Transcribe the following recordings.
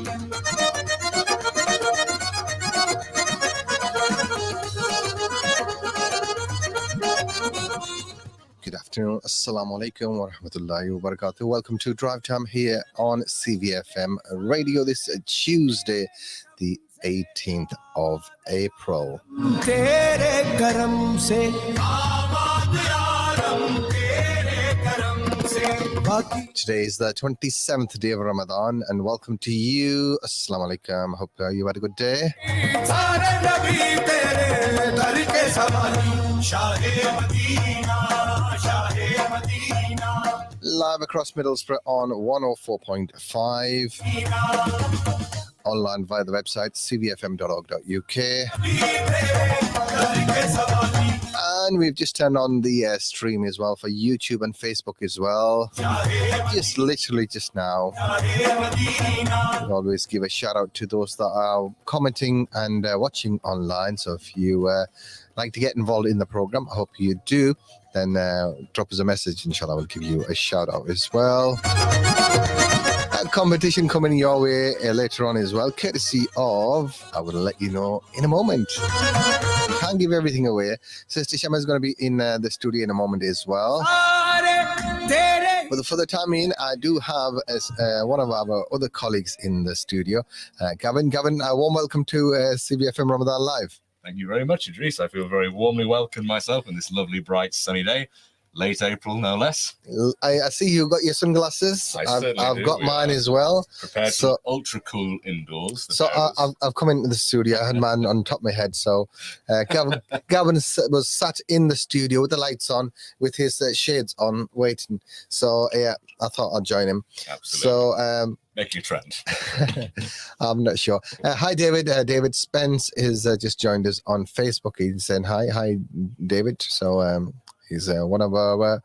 Good afternoon. Assalamu alaikum wa rahmatullahi wa barakatuh. Welcome to Drivetime here on CVFM Radio this Tuesday, the 18th of April. Today is the 27th day of Ramadan, and welcome to you. Assalamu alaikum. Hope you had a good day. Live across Middlesbrough on 104.5. Online via the website cvfm.org.uk. And we've just turned on the stream as well for YouTube and Facebook as well. Just literally just now. We always give a shout out to those that are commenting and watching online. So if you like to get involved in the program, I hope you do, then drop us a message. Inshallah, we'll give you a shout out as well. A competition coming your way later on as well, courtesy of, I will let you know in a moment. Can't give everything away. Sister Shama is going to be in the studio in a moment as well. But for the time being, I do have one of our other colleagues in the studio, Gavin. Gavin, a warm welcome to CVFM Ramadan Live. Thank you very much, Idrees. I feel very warmly welcomed myself on this lovely, bright, sunny day. Late April, no less. I see you got your sunglasses. I've got mine as well. Prepared for ultra cool indoors. So I've come into the studio. I had mine on top of my head. So Gavin was sat in the studio with the lights on, with his shades on, waiting. So yeah, I thought I'd join him. Absolutely. So making a trend. I'm not sure. Hi, David. David Spence has just joined us on Facebook. He's saying hi. Hi, David. So he's one of our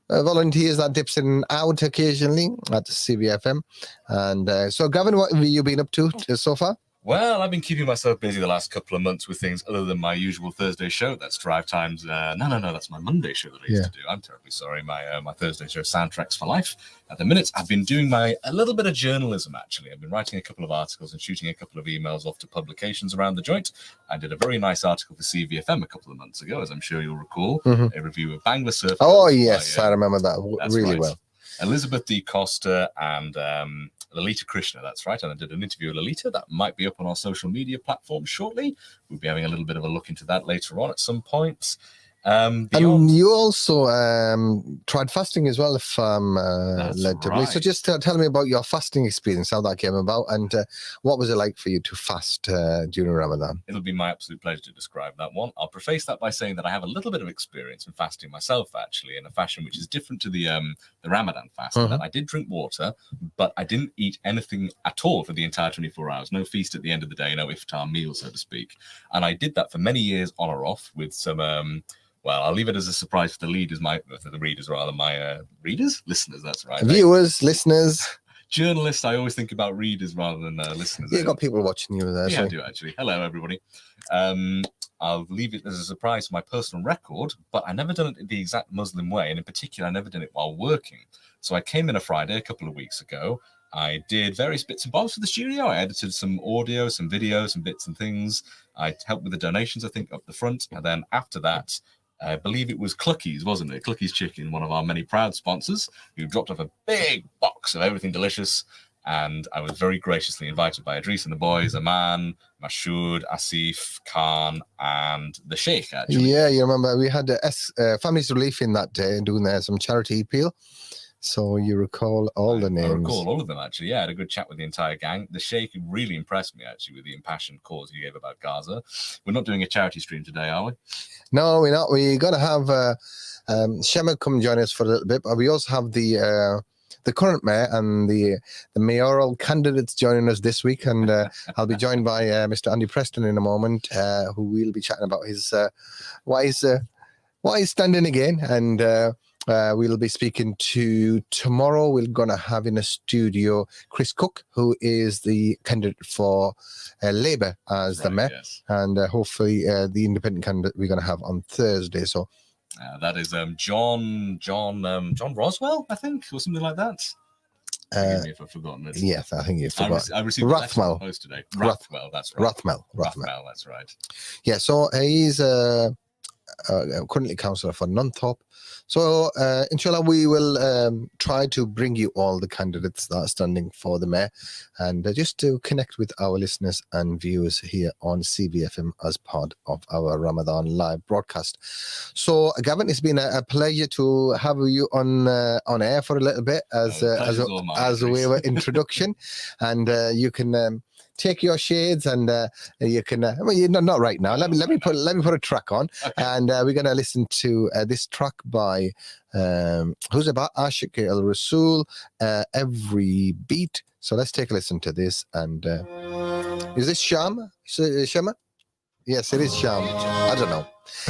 volunteers that dips in and out occasionally at CVFM. And so, Gavin, what have you been up to so far? Well, I've been keeping myself busy the last couple of months with things other than my usual Thursday show. That's Drivetime's. No, that's my Monday show that I used to do. I'm terribly sorry. My Thursday show, Soundtracks for Life. At the minute, I've been doing a little bit of journalism, actually. I've been writing a couple of articles and shooting a couple of emails off to publications around the joint. I did a very nice article for CVFM a couple of months ago, as I'm sure you'll recall, a review of Bangla Surf. Oh, yes, I remember that really well. Elizabeth D. Costa and Lalita Krishna, that's right. And I did an interview with Lalita that might be up on our social media platforms shortly. We'll be having a little bit of a look into that later on at some point. And you also tried fasting as well, if I'm led to believe. So just tell me about your fasting experience, how that came about, and what was it like for you to fast during Ramadan? It'll be my absolute pleasure to describe that one. I'll preface that by saying that I have a little bit of experience in fasting myself, actually, in a fashion which is different to the Ramadan fast. That I did drink water, but I didn't eat anything at all for the entire 24 hours. No feast at the end of the day, no iftar meal, so to speak. And I did that for many years on or off with some... well, I'll leave it as a surprise for the readers, my listeners, that's right. Viewers, listeners. Journalists, I always think about readers rather than listeners. You've got people watching you there. Yeah, I do, actually. Hello, everybody. I'll leave it as a surprise for my personal record, but I never done it the exact Muslim way, and in particular, I never done it while working. So I came in a Friday a couple of weeks ago. I did various bits and bobs for the studio. I edited some audio, some videos, some bits and things. I helped with the donations, I think, up the front. And then after that, I believe it was Clucky's, wasn't it? Clucky's Chicken, one of our many proud sponsors, who dropped off a big box of everything delicious. And I was very graciously invited by Idrees and the boys, Aman, Mashoud, Asif, Khan, and the Sheikh, actually. Yeah, you remember we had Families Relief in that day doing some charity appeal. So you recall all the names? I recall all of them, actually. Yeah, I had a good chat with the entire gang. The Sheikh really impressed me, actually, with the impassioned cause he gave about Gaza. We're not doing a charity stream today, are we? No, we're not. We're going to have Shema come join us for a little bit, but we also have the current mayor and the mayoral candidates joining us this week, and I'll be joined by Mr. Andy Preston in a moment, who will be chatting about his why he's standing again, and we'll be speaking to tomorrow. We're going to have in a studio Chris Cook, who is the candidate for Labour as the mayor, yes. And hopefully the independent candidate we're going to have on Thursday. So that is John Roswell, I think, or something like that. Forgive me if I've forgotten it. Yes, I think you forgot. I received a letter in the Rathmel. post today. Rathmel, that's right. Rathmel. That's right. Yeah, so he's currently councillor for Nunthorpe. So, inshallah, we will try to bring you all the candidates that are standing for the mayor, and just to connect with our listeners and viewers here on CVFM as part of our Ramadan live broadcast. So, Gavin, it's been a pleasure to have you on air for a little bit as we were introduction, and you can. Take your shades and you can. Not right now. Let me put a track on, okay. And we're gonna listen to this track by who's about Ashik Al Rasul. Every beat. So let's take a listen to this. And is this Sham? Shama? Yes, it is Sham. I don't know.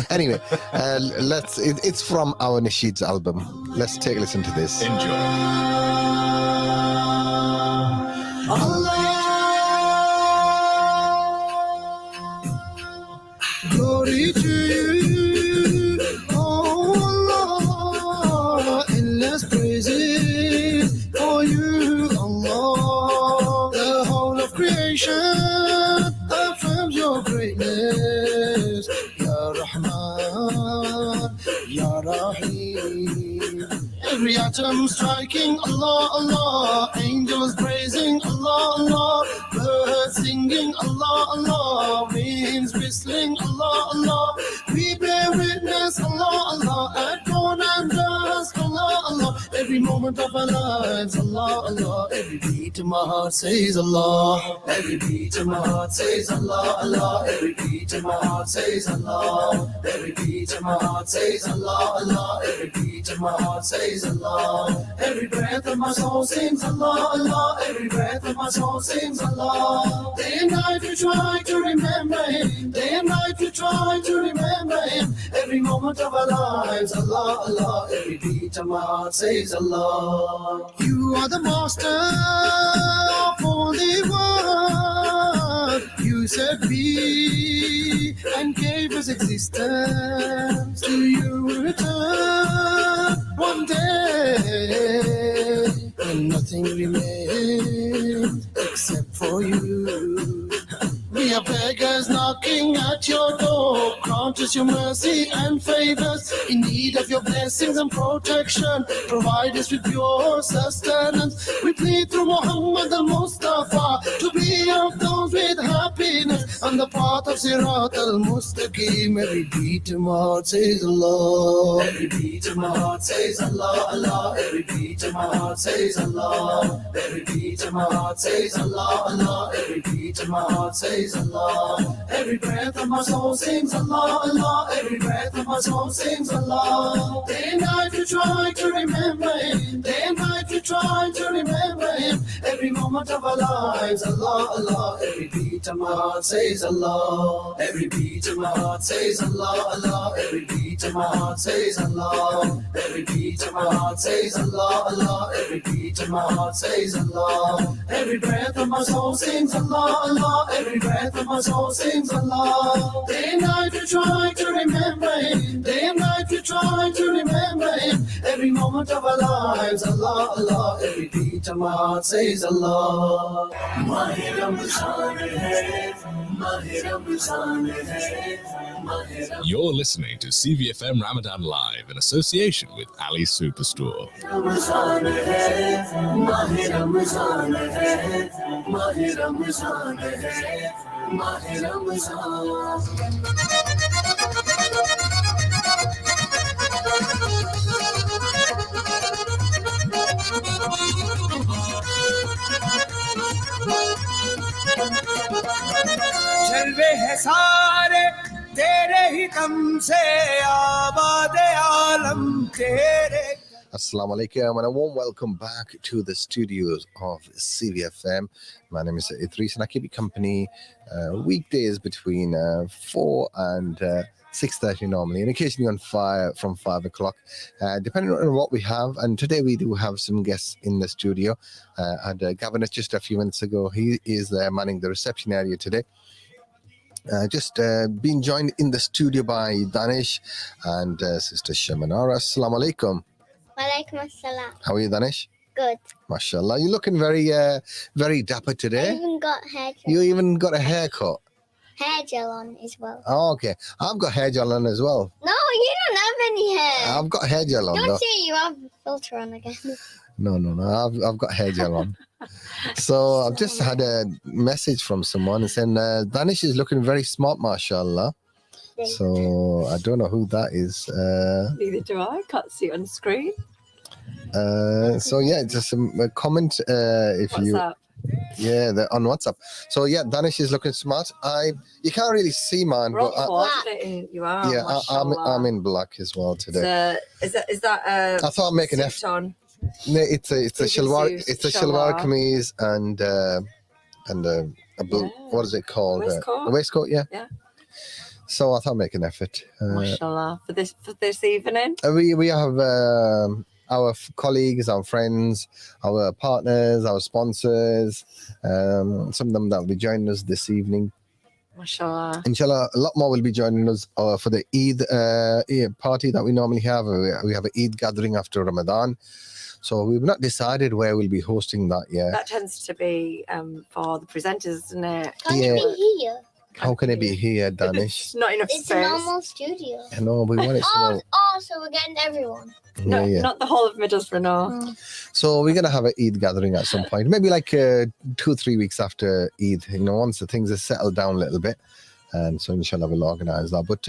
Anyway, it's from our Nasheed's album. Let's take a listen to this. Enjoy. Allah. Glory to you, oh Allah, endless praises for you, Allah. The whole of creation affirms your greatness, Ya Rahman, Ya Rahim. Every atom striking Allah, Allah, angels praising Allah, Allah, birds singing Allah, Allah, winds whistling Allah, Allah. We bear witness Allah, Allah, at dawn and dusk Allah, Allah. Every moment of our lives Allah, Allah. Every beat of my heart says Allah. Every beat of my heart says Allah, Allah. Every beat of my heart says Allah. Every beat of my heart says Allah, Allah. Every beat of my heart says Allah. Every breath of my soul sings Allah, Allah. Every breath of my soul sings Allah. Day and night we try to remember Him. Day and night we try to remember Him. Every moment of our lives Allah, Allah. Every beat of my heart says Allah. You are the master of all the world. You said be and gave us existence. To you will return one day when nothing remains except for you. We are beggars knocking at your door. Grant us your mercy and favors. In need of your blessings and protection, provide us with pure sustenance. We plead through Muhammad al-Mustafa to be of those with happiness on the path of Sirat al-Mustaqim. Every beat of my heart says Allah. Every beat of my heart says Allah, Allah. Every beat of my heart says Allah. Every beat of my heart says Allah, Allah. Every beat of my heart says Allah. Every breath of my soul sings Allah, Allah. Every breath of my soul sings Allah. Day and night we try to remember Him. Day and night we try to remember Him. Every moment of our lives Allah, Allah. Every beat of my heart says Allah. Every beat of my heart says Allah, Allah. Every beat of my heart says Allah. Every beat of my heart says Allah, Allah. Every beat of my heart says Allah. Every breath of my soul sings Allah, Allah. Every breath of my soul sings Allah. Day and night we try to remember Him. Day and night we try to remember Him. Every moment of our lives Allah, Allah. Every beat of my heart says Allah. Mahe Ramzan hai, Mahe Ramzan hai, Mahe Ramzan. You're listening to CVFM Ramadan Live in association with Ali Superstore. Ramzan hai, Mahe Ramzan hai, Mahe Ramzan hai, Mahe Ramzan. जलवे है सारे तेरे ही दम से आबाद आलम तेरे. Assalamu alaikum and a warm welcome back to the studios of CVFM. My name is Idrees and I keep you company weekdays between 4 and 6:30 normally, and occasionally from 5 o'clock, depending on what we have. And today we do have some guests in the studio. And Gavin, just a few minutes ago, he is manning the reception area today. Just being joined in the studio by Danish and Sister Shamanara. Assalamu alaikum. Walaikum assalam. How are you, Danish? Good. MashaAllah. You're looking very dapper I today. even got hair gel. You even got a haircut. Hair gel on as well. Oh, okay. I've got hair gel on as well. No, you don't have any hair. I've got hair gel on. Don't Though. say you have a filter on again. No. I've got hair gel on. So I've just had a message from someone saying Danish is looking very smart, mashallah. So I don't know who that is. Neither do I. Can't see it on screen. So yeah, just a comment if What's you that? yeah on WhatsApp. So yeah, Danish is looking smart. You can't really see mine, We're all but coordinating. You are. yeah, I'm mashallah. in black as well today. Is that I thought I'd make an suit effort. on? No, it's a shalwar. suit, It's a shalwar shalwar. kameez and Yeah. what is it called? Waistcoat. A waistcoat. Yeah. Yeah. So I thought I'd make an effort. Mashallah. For this evening. We have our colleagues, our friends, our partners, our sponsors. Some of them that will be joining us this evening. Mashallah. Inshallah, a lot more will be joining us for the Eid party that we normally have. We have an Eid gathering after Ramadan. So we've not decided where we'll be hosting that yet. That tends to be for the presenters, isn't it? Can't Yeah. it be here? How can it be here, Danish? It's not enough It's space. a normal studio. I know, we want it somewhere. So we're getting everyone. No, Yeah. not the whole of Middlesbrough, no. So we're gonna have an Eid gathering at some point, maybe like 2-3 weeks after Eid. Once the things are settled down a little bit, and so inshallah we'll organise that. But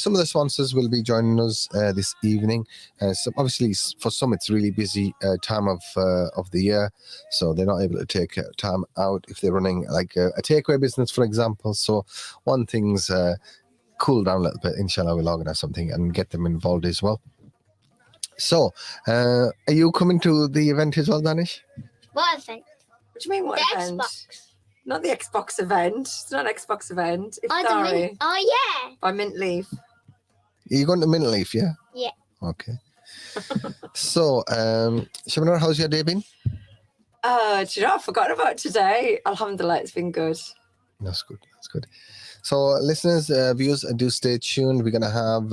some of the sponsors will be joining us this evening. So obviously for some it's really busy time of the year, so they're not able to take time out if they're running like a takeaway business, for example. So one thing's cool down a little bit. Inshallah we'll organise something and get them involved as well. So, are you coming to the event as well, Danish? What event? What do you mean, what The event? Xbox. Not the Xbox event. It's not an Xbox event. It's Oh, Dari yeah. by Mint Leaf. Are you going to Mint Leaf, yeah? Yeah. Okay. So, Shamina, how's your day been? Do you know, I forgot about today. Alhamdulillah, it's been good. That's good. That's good. So, listeners, viewers, do stay tuned. We're going to have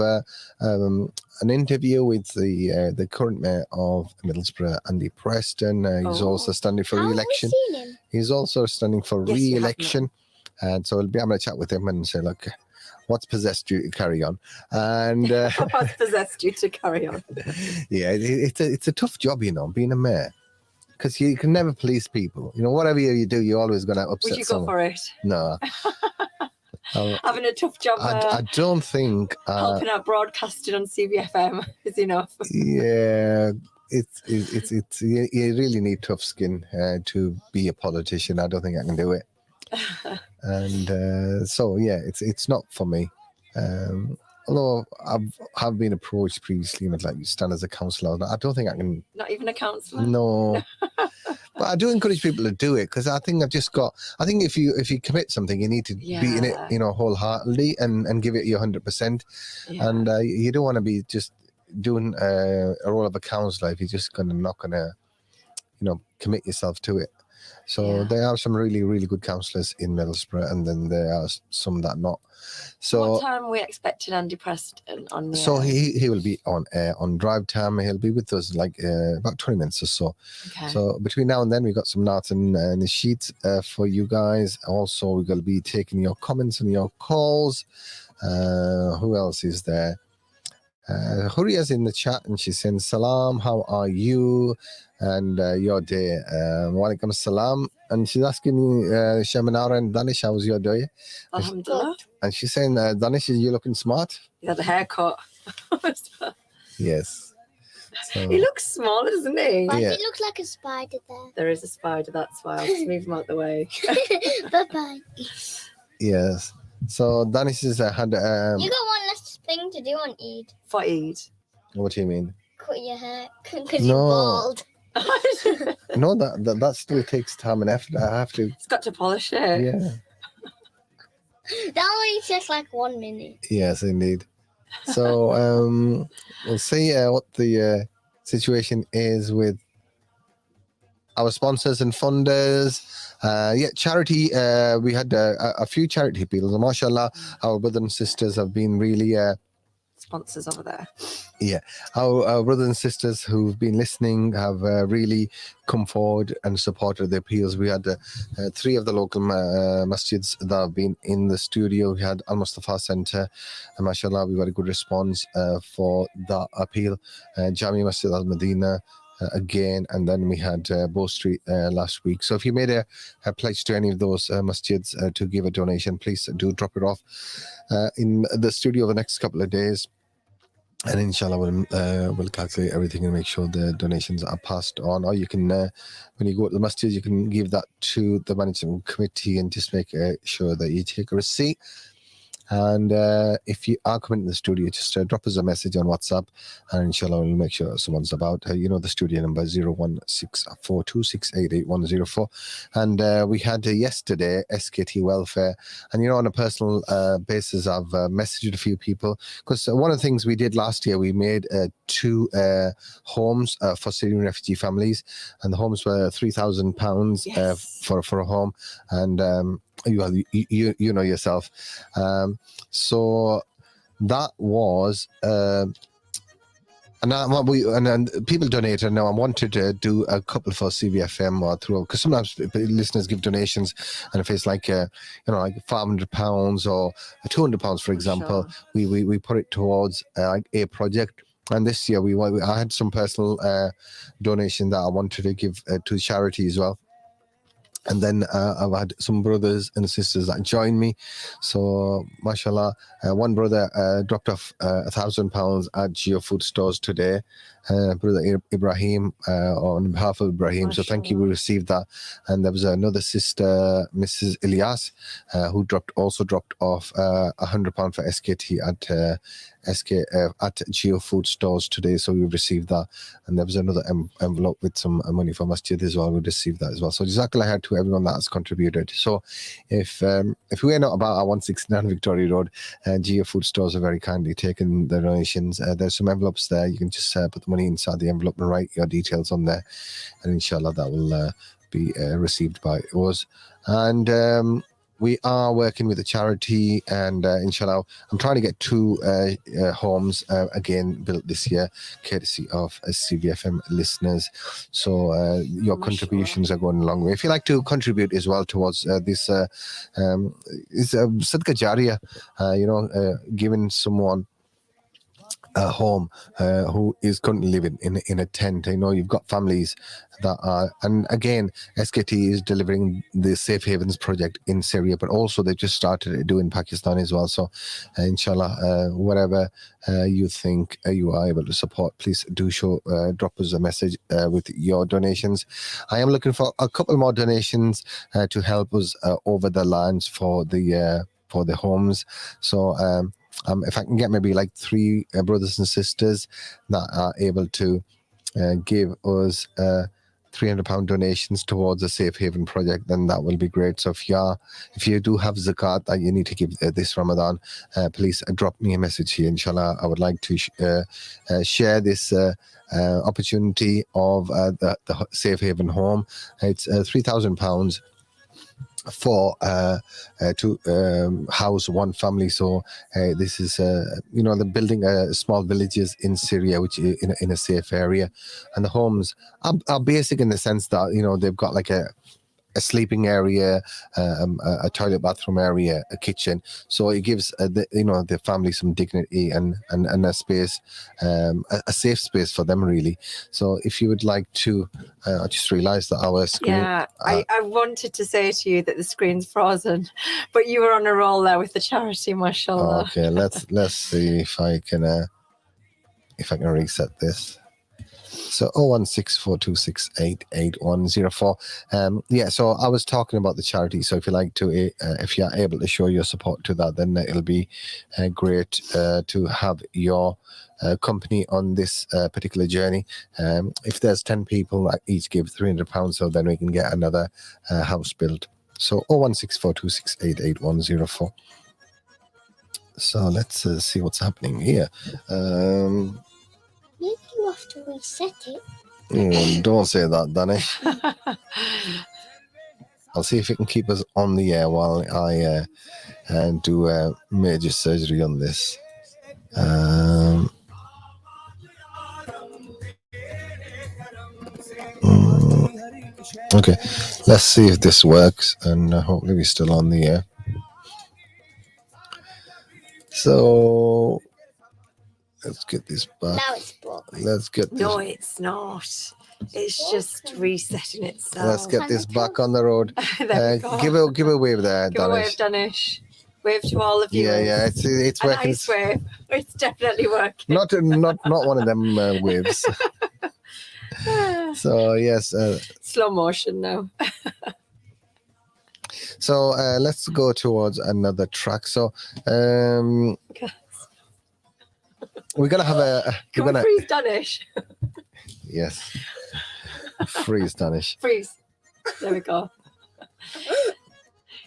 an interview with the current mayor of Middlesbrough, Andy Preston. He's Oh. also standing for How have we re-election. seen him? He's also standing for Yes, you have re-election. And so we'll be able to chat with him and say, look, what's possessed you to carry on? And What's possessed you to carry on? yeah, it's a tough job, being a mayor. Because you can never please people. Whatever you do, you're always going to upset Would you go someone. for it? No. Having a tough job I don't think... helping out broadcasting on CVFM is enough. yeah, it's you really need tough skin to be a politician. I don't think I can do it. And so yeah, it's not for me. Although I've been approached previously, like you stand as a councillor. I don't think I can. Not even a councillor. No, but I do encourage people to do it because I think I think if you commit something, you need to be in it, Yeah. wholeheartedly and give it your 100%. Yeah. And you don't want to be just doing a role of a councillor if you're just not gonna commit yourself to it. So Yeah. there are some really, really good councillors in Middlesbrough, and then there are some that not. So What time are we expecting Andy Preston on the so air? he will be on air on Drivetime. He'll be with us like about 20 minutes or so. Okay. So between now and then, we got some notes and sheets for you guys. Also, we're going to be taking your comments and your calls. Who else is there? Huriya's in the chat and she's saying, Salam, how are you? And your day. Walaikum salam. And she's asking me, Shamanara and Danish, how's your day? Alhamdulillah. And she's saying, Danish, you looking smart? He had a haircut. Yes. So, He looks small, doesn't he? Why Yeah. does it look like a spider there? There is a spider, that's why. I'll just move him out the way. Bye-bye. yes. So Danish has had, You got one less thing to do on Eid. For Eid. what do you mean? Cut your hair because No. you're bald. No, that still takes time and effort. I have to, It's got to polish it. yeah. That only takes like 1 minute. Yes, indeed. So we'll see what the situation is with our sponsors and funders. Charity. We had a few charity people. MashaAllah, our brothers and sisters have been really sponsors over there. Yeah, our brothers and sisters who've been listening have really come forward and supported the appeals. We had 3 of the local masjids that have been in the studio. We had Al Mustafa Centre, and mashallah, we got a good response for that appeal. Jami Masjid Al Medina. Again, and then we had Bow Street last week. So if you made a pledge to any of those masjids to give a donation, please do drop it off in the studio over the next couple of days. And inshallah, we'll calculate everything and make sure the donations are passed on. Or you can, when you go to the masjid, you can give that to the management committee and just make sure that you take a receipt. And if you are coming to the studio, just drop us a message on WhatsApp, and inshallah we'll make sure someone's about. The studio number 01642688104. And we had yesterday SKT welfare, and on a personal basis, I've messaged a few people, because one of the things we did last year, we made 2 homes for Syrian refugee families, and the homes were £3,000 Yes. for a home, and you know yourself. So that was and people donated. Now I wanted to do a couple for CVFM or through, because sometimes listeners give donations, and if it's like like £500 or £200, for example, we put it towards like a project. And this year I had some personal donation that I wanted to give to charity as well. And then I've had some brothers and sisters that joined me. So, mashallah, one brother dropped off £1,000 at Geo Food Stores today. Brother Ibrahim, on behalf of Ibrahim. So thank you, we received that. And there was another sister, Mrs. Ilyas, who also dropped off £100 for SKT at Geo Food Stores today. So we received that. And there was another envelope with some money for Masjid as well. We received that as well. So jazakallah khair to everyone that has contributed. So if we're not about our 169 Victoria Road, Geo Food Stores are very kindly taking the donations. There's some envelopes there. You can just put the money inside the envelope and write your details on there, and inshallah that will be received by us. And we are working with a charity, and inshallah I'm trying to get 2 homes again built this year, courtesy of CVFM listeners. So your contributions are going a long way. If you like to contribute as well towards this is Sadqa Jariyah, giving someone a home who is currently living in a tent. You've got families that are, and again, SKT is delivering the Safe Havens project in Syria, but also they've just started to do in Pakistan as well. So inshallah, whatever you think you are able to support, please do drop us a message with your donations. I am looking for a couple more donations to help us over the lines for the homes. So if I can get maybe like 3 brothers and sisters that are able to give us £300 donations towards a Safe Haven project, then that will be great. So if you do have zakat that you need to give this Ramadan, please drop me a message here. Inshallah, I would like to share this opportunity of the Safe Haven home. It's £3,000 for to house one family. So this is they're building small villages in Syria, which in a safe area, and the homes are basic in the sense that they've got like a sleeping area, a toilet, bathroom area, a kitchen. So it gives the family some dignity and a space, a safe space for them, really. So if you would like to, I just realised that our screen. Yeah, I wanted to say to you that the screen's frozen, but you were on a roll there with the charity, mashallah. Okay, let's see if I can reset this. So 01642688104. So I was talking about the charity. So if you like to, if you're able to show your support to that, then it'll be great to have your company on this particular journey. If there's 10 people that each give £300, so then we can get another house built. So 01642688104. So let's see what's happening here. Maybe you have to reset it. Don't say that, Danish. I'll see if it can keep us on the air while I do major surgery on this. Okay, let's see if this works, and hopefully we're still on the air. So let's get this back. Now it's broken. Let's get this. No, it's not. It's just resetting itself. Let's get this back on the road. There we go. Give a wave there, Give a wave, Danish. Danish. Wave to all of you. Yeah, it's A working. nice wave. It's definitely working. Not one of them waves. So yes. Slow motion now. So let's go towards another track. So Okay. we're gonna have a. Can We're we gonna freeze Danish? yes. Freeze Danish. Freeze. There we go.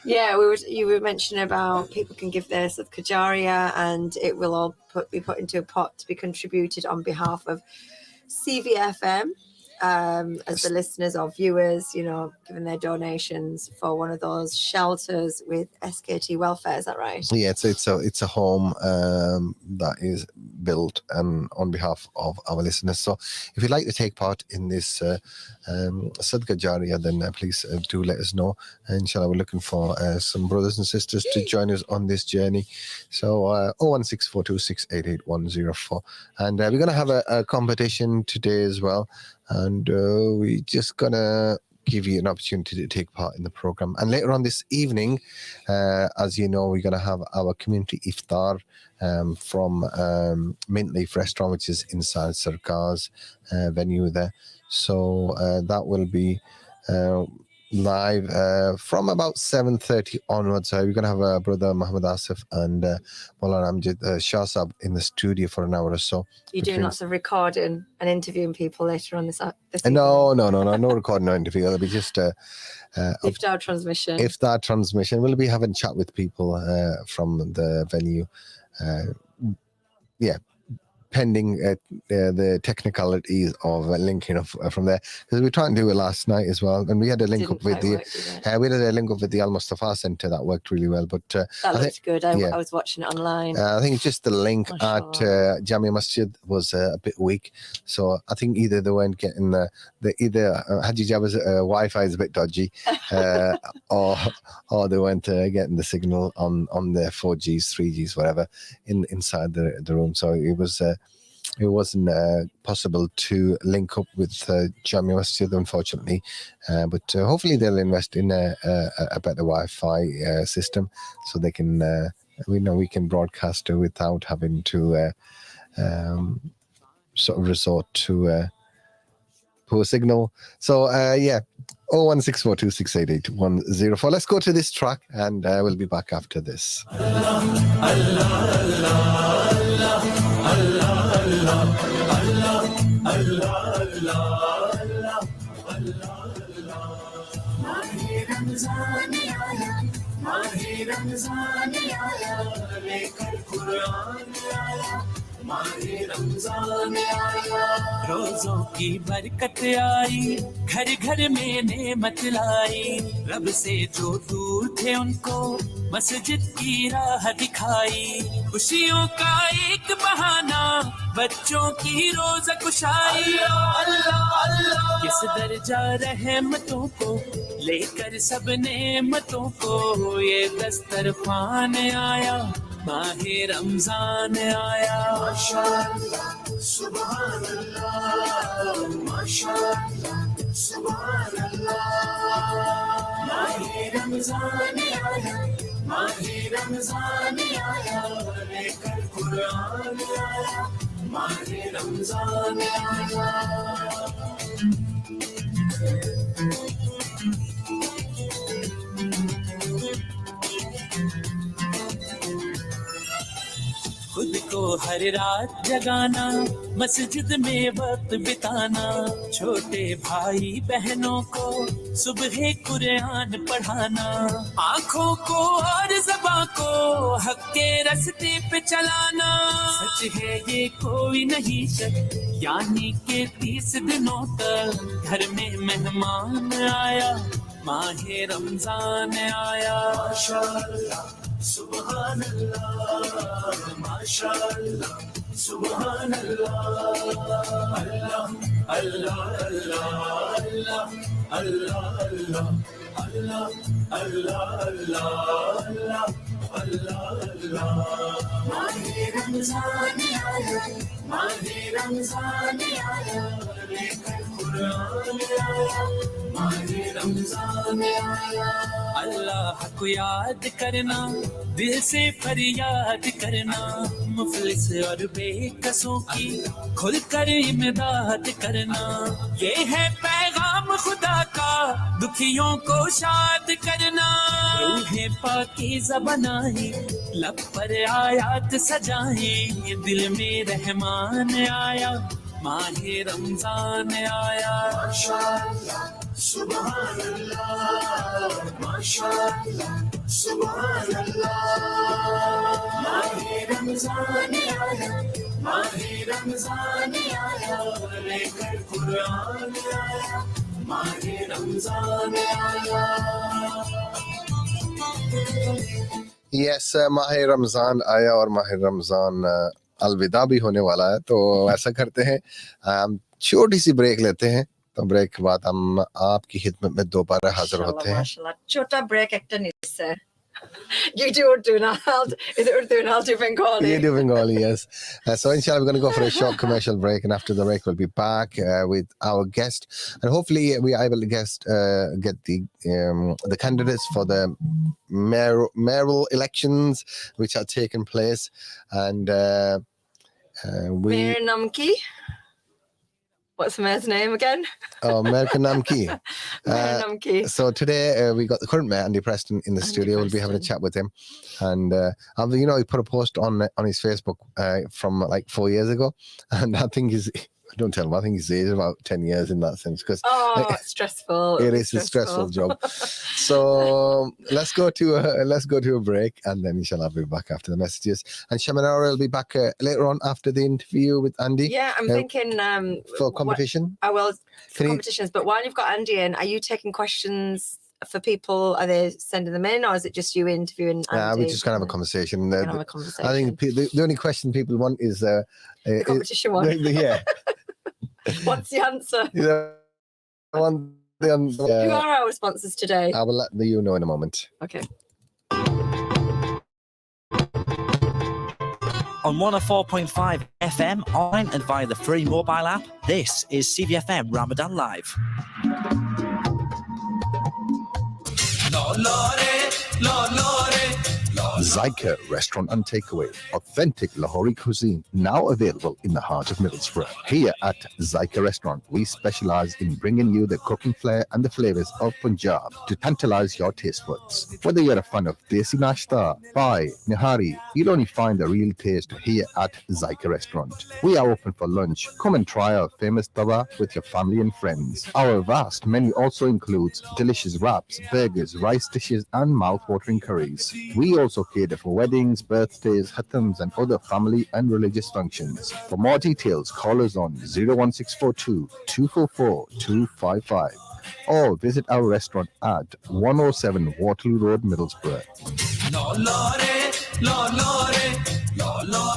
Yeah, you were mentioning about people can give their Sadqa Jariyah and it will all be put into a pot to be contributed on behalf of CVFM. As the listeners or viewers, giving their donations for one of those shelters with SKT welfare. Is that right? Yeah, it's a home that is built on behalf of our listeners. So if you'd like to take part in this Sadqa Jariyah, then please do let us know. Inshallah, we're looking for some brothers and sisters to join us on this journey. So 01642688104, and we're going to have a competition today as well. And we're just going to give you an opportunity to take part in the program. And later on this evening, as you know, we're going to have our community iftar from Mint Leaf Restaurant, which is inside Sarkar's venue there. So that will be live from about 7:30 onwards. We're going to have brother Muhammad Asif and Maulana Amjad Shah Sahab in the studio for an hour or so. You're doing lots of recording and interviewing people later on this No recording or interview. It'll be just iftar transmission. Iftar transmission. We'll be having a chat with people from the venue. Pending the technicalities of linking up from there, because we were trying to do it last night as well, and we had a link up with the Al Mustafa Centre that worked really well. But that looked good. I was watching it online. I think it's just the link at Jamia Masjid was a bit weak, so I think either they weren't getting either Haji Jabba's Wi-Fi is a bit dodgy, or they weren't getting the signal on their 4Gs, 3Gs, whatever, inside the room. So it wasn't possible to link up with Jamia Masjid, unfortunately. But hopefully they'll invest in a better Wi-Fi system, so they can we can broadcast without having to sort of resort to poor signal. So 01642688104. Let's go to this track, and we'll be back after this. रोजों की बरकत आई, घर घर में नेमत लाई, रब से जो दूर थे उनको मस्जिद की राह दिखाई, खुशियों का एक बहाना, बच्चों की रोज़ कुशाई। किस दर्जा रहमतों को लेकर सब नेमतों को, ये दस्तरखान आया, माहे रमजान आया। माशाअल्लाह सुभान अल्लाह, माशाअल्लाह सुभान अल्लाह, माहे रमजान आया, माहे रमजान आया, लेकर कुरान आया, माहे रमजान आया। खुद को हर रात जगाना, मस्जिद में वक्त बिताना, छोटे भाई बहनों को सुबह कुरान पढ़ाना, आँखों को और ज़बां को हक के रास्ते पे चलाना। सच है ये कोई नहीं शक, यानी के 30 दिनों तक घर में मेहमान आया, माहे रमजान आया। माशाअल्लाह Subhanallah, mashallah, Subhanallah, Allah, Allah, Allah, Allah, Allah, Allah, Allah, Allah, Allah, Allah. Mahe Ramzan aaya, Mahe Ramzan aaya, lekar Quran aaya, Mahe Ramzan aaya. Allah को याद करना, दिल से फरियाद करना, मुफलिस और बेकसों की खुलकर इमदाद करना, ये है पैगाम खुदा का, दुखियों को शाद करना। रूहें पाकीज़ा बनाए, लब पर आयात सजाए, दिल में रहमान आया, माहे रमजान आया। माशाअल्लाह सुबहानल्लाह, माशाअल्लाह सुबहानल्लाह, माहे रमजान आया, माहे रमजान आया, लेकर कुरान आया, माहे रमजान आया। यस, माह रमज़ान आया और माह रमज़ान अलविदा भी होने वाला है, तो ऐसा करते हैं हम छोटी सी ब्रेक लेते हैं, तो ब्रेक के बाद हम आपकी खिदमत में दोबारा हाजिर होते हैं। माशाल्लाह, छोटा ब्रेक एक नहीं है। You do Urdu and I'll do Bengali. You do Bengali, yes. So inshallah, we're going to go for a short commercial break, and after the break, we'll be back with our guest, and hopefully, we are able to get the candidates for the mayoral elections, which are taking place, and Mayor Namki. What's the mayor's name again? Oh, Mayor Namki. Mayor Namki. So today we got the current mayor, Andy Preston, in the studio. We'll be having a chat with him, and he put a post on his Facebook from like 4 years ago, and I think don't tell him. I think he's aged about 10 years in that sense, because it's stressful. It is a stressful job. So let's go to a break, and then inshallah we'll be back after the messages. And Shamanara will be back later on after the interview with Andy. Yeah, I'm thinking for competition. Competitions. But while you've got Andy in, are you taking questions for people? Are they sending them in, or is it just you interviewing Andy? We're just gonna have a conversation. Have a conversation. I think the only question people want is the competition one. Yeah. What's the answer? Who are our sponsors today? I will let you know in a moment. Okay. On 104.5 FM, online and via the free mobile app, this is CVFM Ramadan Live. Zyka Restaurant and Takeaway, authentic Lahori cuisine, now available in the heart of Middlesbrough. Here at Zyka Restaurant, we specialize in bringing you the cooking flair and the flavors of Punjab to tantalize your taste buds. Whether you're a fan of desi nashta, pai, nihari, you'll only find the real taste here at Zyka Restaurant. We are open for lunch. Come and try our famous tawa with your family and friends. Our vast menu also includes delicious wraps, burgers, rice dishes, and mouth-watering curries. We also cater for weddings, birthdays, khatams, and other family and religious functions. For more details, call us on 01642 244 255 or visit our restaurant at 107 Waterloo Road, Middlesbrough.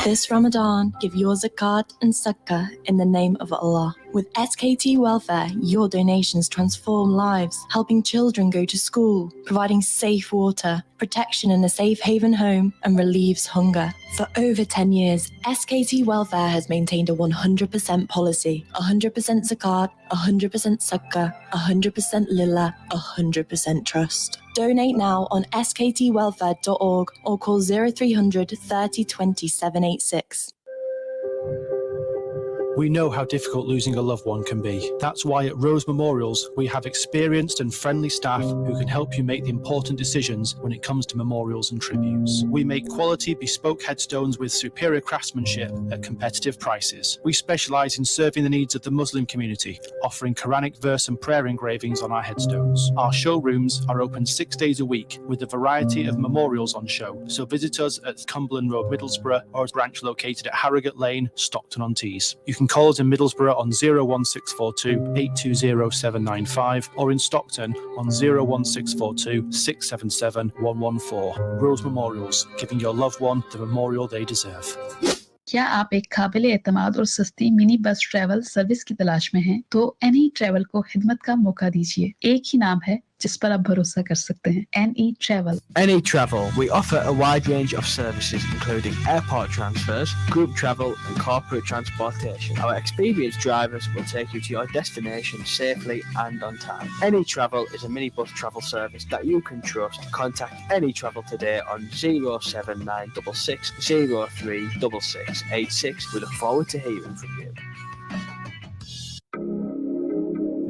This Ramadan, give your zakat and sadaqah in the name of Allah. With SKT Welfare, your donations transform lives, helping children go to school, providing safe water, protection in a safe haven home, and relieves hunger. For over 10 years, SKT Welfare has maintained a 100% policy, 100% zakat, 100% sadaqah, 100% lillah, 100% trust. Donate now on sktwelfare.org or call 0300 30 20 786. We know how difficult losing a loved one can be. That's why at Rose Memorials, we have experienced and friendly staff who can help you make the important decisions when it comes to memorials and tributes. We make quality bespoke headstones with superior craftsmanship at competitive prices. We specialise in serving the needs of the Muslim community, offering Quranic verse and prayer engravings on our headstones. Our showrooms are open 6 days a week with a variety of memorials on show, so visit us at Cumberland Road, Middlesbrough, or a branch located at Harrogate Lane, Stockton-on-Tees. You can can call us in Middlesbrough on 01642 820 795 or in Stockton on 01642 677 114. Rose Memorials, giving your loved one the memorial they deserve. क्या आप एक काबिल एतमाद और सस्ती mini bus travel service की तलाश में हैं? तो एनी ट्रैवल को खिदमत का मौका दीजिए। एक ही नाम है जिस पर आप भरोसा कर सकते हैं, NE Travel. NE Travel, we offer a wide range of services including airport transfers, group travel and corporate transportation. Our experienced drivers will take you to your destination safely and on time. NE Travel is a minibus travel service that you can trust. Contact NE Travel today on 07966 036686. We look forward to hearing from you.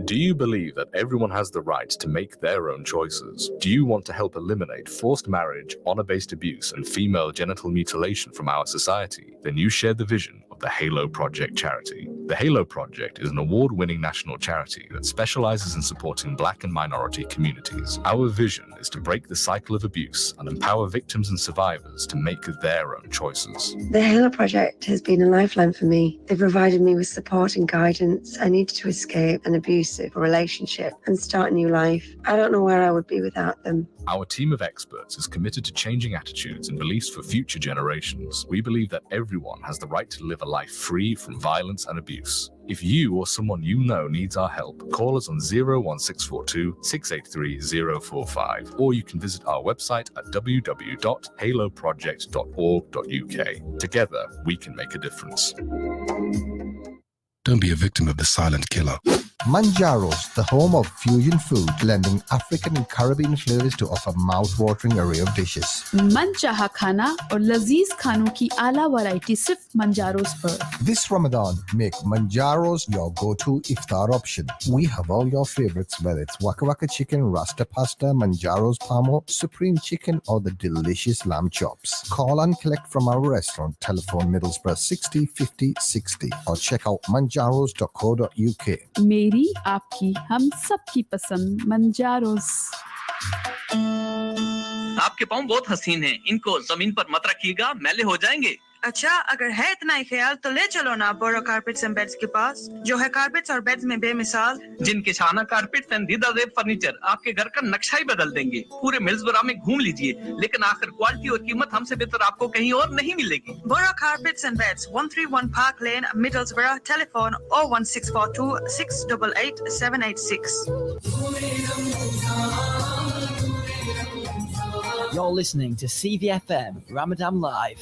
Do you believe that everyone has the right to make their own choices? Do you want to help eliminate forced marriage, honor-based abuse, and female genital mutilation from our society? Then you share the vision of the Halo Project charity. The Halo Project is an award-winning national charity that specializes in supporting Black and minority communities. Our vision is to break the cycle of abuse and empower victims and survivors to make their own choices. The Halo Project has been a lifeline for me. They provided me with support and guidance. I needed to escape an abusive relationship and start a new life. I don't know where I would be without them. Our team of experts is committed to changing attitudes and beliefs for future generations. We believe that everyone has the right to live a life free from violence and abuse. If you or someone you know needs our help, call us on 01642 683 045, or you can visit our website at www.haloproject.org.uk. Together, we can make a difference. Don't be a victim of the silent killer. Manjaro's, the home of fusion food, blending African and Caribbean flavors to offer mouth-watering array of dishes. मनचाहा खाना और लजीज खानों की आला variety सिर्फ मंजारोस पर। This Ramadan, make Manjaro's your go-to iftar option. We have all your favorites, whether it's waka waka chicken, rasta pasta, Manjaro's pamo, supreme chicken, or the delicious lamb chops. Call and collect from our restaurant. Telephone Middlesbrough 60 50 60 or check out manjaros.co.uk. मेरी आपकी हम सबकी पसंद मंजारोस। आपके पाँव बहुत हसीन हैं, इनको जमीन पर मत रखिएगा, मैले हो जाएंगे। अच्छा, अगर है इतना ही ख्याल तो ले चलो ना बोरो कारपेट्स एंड बेड्स के पास, जो है कारपेट्स और बेड्स में बेमिसाल। जिनके शाना कारपेट्स एंड दीदार फर्नीचर आपके घर का नक्शा ही बदल देंगे। पूरे मिल्सबरा में घूम लीजिए, लेकिन आखिर क्वालिटी और कीमत हमसे बेहतर आपको कहीं और नहीं मिलेगी। Boro carpets and beds, 131 park lane, Middlesbrough, telephone 01642 688 786। You're listening to CVFM Ramadan Live.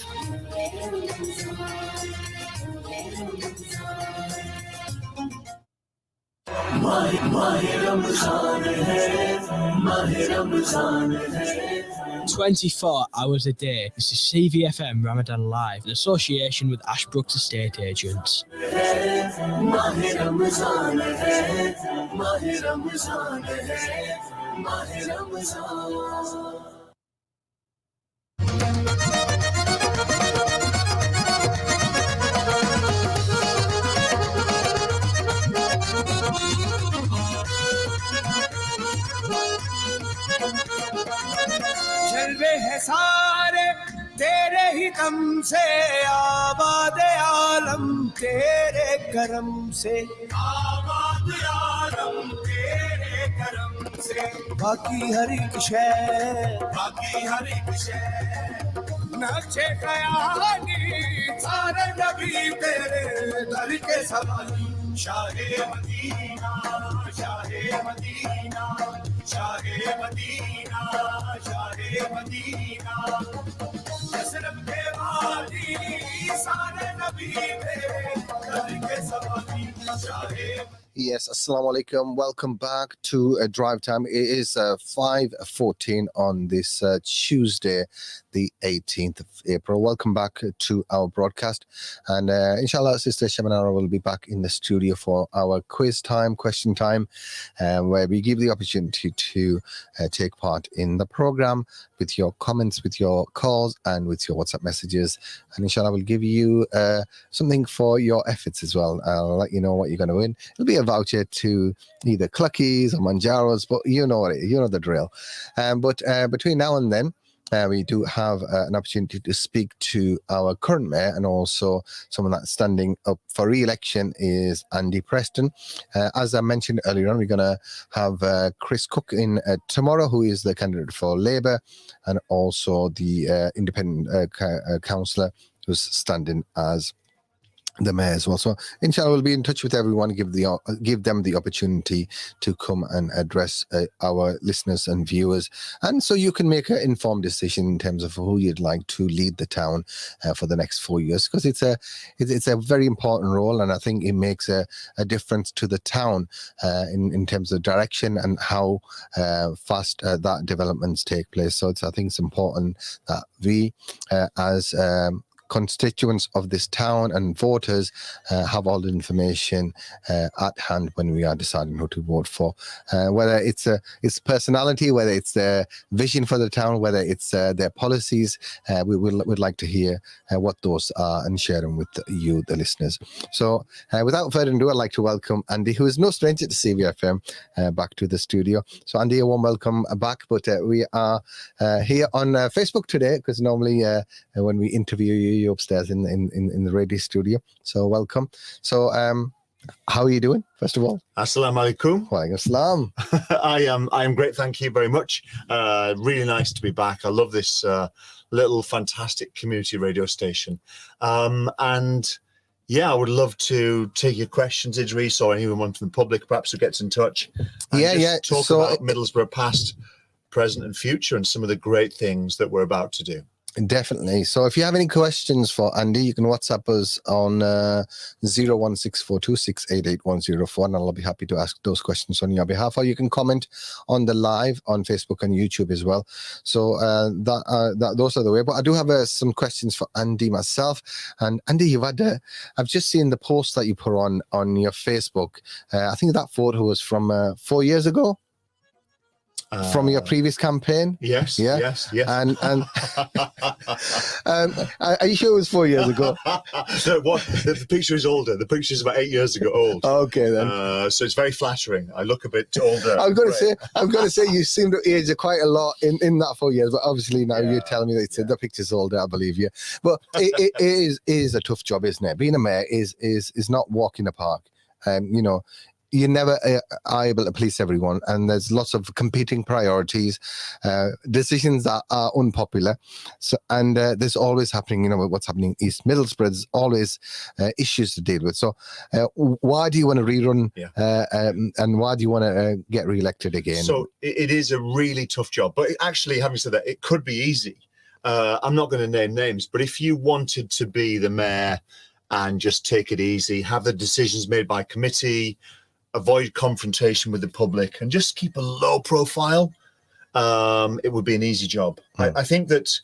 Ramadan 24 hours a day. This is CVFM Ramadan Live in association with Ashbrooks Estate Agents. जलवे है सारे तेरे ही दम से, आबाद आलम तेरे करम से, आबाद आलम तेरे करम से। बाकी हर एक शय नक्शे क़यानी सारे नबी तेरे दर के सवारी। शाहे मदीना, शाहे मदीना, शाहे मदीना, शाहे मदीना, यसरब के वाली सारे नबी तेरे दर के सवारी। Shah Yes, assalamu alaikum. Welcome back to Drive Time. It is 5:14 on this Tuesday, the 18th of April. Welcome back to our broadcast. And inshallah, Sister Shamanara will be back in the studio for our quiz time, question time, where we give the opportunity to take part in the program with your comments, with your calls, and with your WhatsApp messages. And inshallah, we'll give you something for your efforts as well. I'll let you know what you're going to win. It'll be a voucher to either Cluckies or Manjaros, but you know what you know the drill. But between now and then, we do have an opportunity to speak to our current mayor, and also someone that's standing up for re-election is Andy Preston. As I mentioned earlier on, we're going to have Chris Cook in tomorrow, who is the candidate for Labour, and also the independent councillor who's standing as the mayor as well. So inshallah, we'll be in touch with everyone, give them the opportunity to come and address our listeners and viewers, and so you can make an informed decision in terms of who you'd like to lead the town for the next 4 years, because it's a very important role, and I think it makes a difference to the town in terms of direction and how fast that developments take place. So I think it's important that we as constituents of this town and voters have all the information at hand when we are deciding who to vote for, whether it's personality, whether it's their vision for the town, whether it's their policies. We'd like to hear what those are and share them with you, the listeners. So without further ado, I'd like to welcome Andy, who is no stranger to CVFM, back to the studio. So Andy, a warm welcome back, but we are here on Facebook today, because normally when we interview you upstairs in the radio studio. So welcome. So how are you doing, first of all? Assalamu alaikum. Wa alaikum assalam. I am great, thank you very much. Really nice to be back. I love this little fantastic community radio station. And yeah, I would love to take your questions, Idrees, or anyone from the public perhaps who gets in touch. And talk about Middlesbrough past, present and future, and some of the great things that we're about to do. Definitely. So if you have any questions for Andy, you can WhatsApp us on 01642688104, and I'll be happy to ask those questions on your behalf, or you can comment on the live on Facebook and YouTube as well. So those are the way. But I do have some questions for Andy myself. And Andy, I've just seen the post that you put on your Facebook. I think that photo was from 4 years ago. From your previous campaign? Yes, yeah? yes. And are you sure it was 4 years ago? No, the picture is older. The picture is about 8 years ago old. Okay, then. So it's very flattering. I look a bit older. I'm going to say you seem to age quite a lot in that 4 years, but obviously now you're telling me that the picture's older, I believe you. But it is a tough job, isn't it? Being a mayor is not walk in the park. You know, you never are able to please everyone, and there's lots of competing priorities, decisions that are unpopular. So, and there's always happening, what's happening in East Middlesbrough, there's always issues to deal with. So why do you want to rerun and why do you want to get re-elected again? So it is a really tough job, but actually, having said that, it could be easy. I'm not going to name names, but if you wanted to be the mayor and just take it easy, have the decisions made by committee, avoid confrontation with the public, and just keep a low profile, it would be an easy job. I think that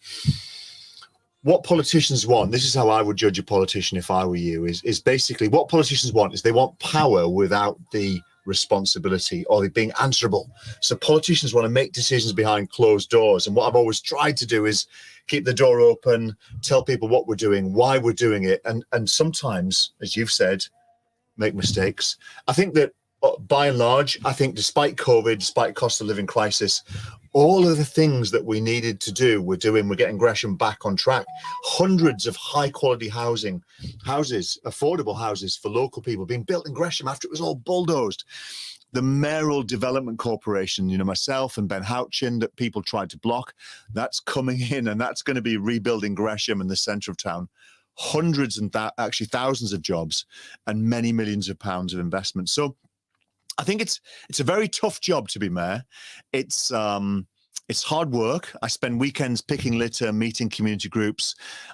what politicians want, this is how I would judge a politician if I were you, is basically what politicians want is they want power without the responsibility or they being answerable. So politicians want to make decisions behind closed doors. And what I've always tried to do is keep the door open, tell people what we're doing, why we're doing it. And sometimes, as you've said, make mistakes. I think that by and large, I think despite COVID, despite cost of living crisis, all of the things that we needed to do, we're doing. We're getting Gresham back on track. Hundreds of high quality houses, affordable houses for local people being built in Gresham after it was all bulldozed. The Mayoral Development Corporation, myself and Ben Houchin, that people tried to block, that's coming in, and that's going to be rebuilding Gresham in the centre of town. Hundreds and actually thousands of jobs and many millions of pounds of investment. So I think it's a very tough job to be mayor. It's hard work. I spend weekends picking litter, meeting community groups.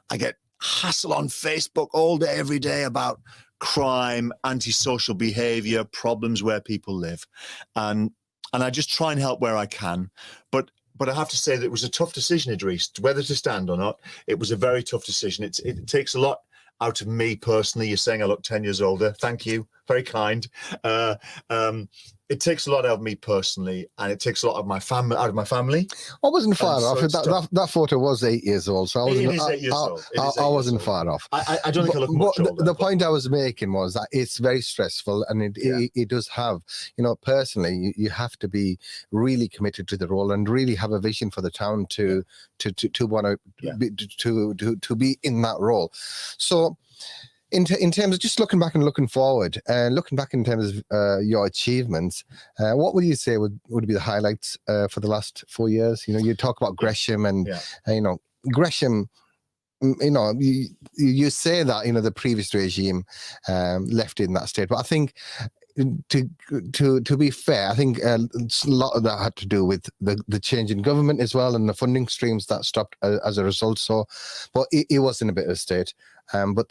I get hassle on Facebook all day, every day about crime, antisocial behaviour, problems where people live. And I just try and help where I can. But I have to say that it was a tough decision, Idrees, whether to stand or not. It was a very tough decision. It takes a lot out of me personally. You're saying I look 10 years older. Thank you. Very kind. it takes a lot out of me personally, and it takes a lot of my family out of my family. I wasn't far so off. it's tough. That photo was 8 years old, so I wasn't. It is 8 years old. It is 8 I years wasn't old. far off. I don't think I look much older. The point I was making was that it's very stressful, and it does have, personally, you have to be really committed to the role and really have a vision for the town to want to be in that role. So. In terms of just looking back and looking forward, looking back in terms of your achievements, what would you say would be the highlights for the last 4 years? You talk about Gresham and, Gresham, you say that, the previous regime left it in that state. But I think to be fair, I think a lot of that had to do with the change in government as well, and the funding streams that stopped as a result. So, but it was in a bit of a state. But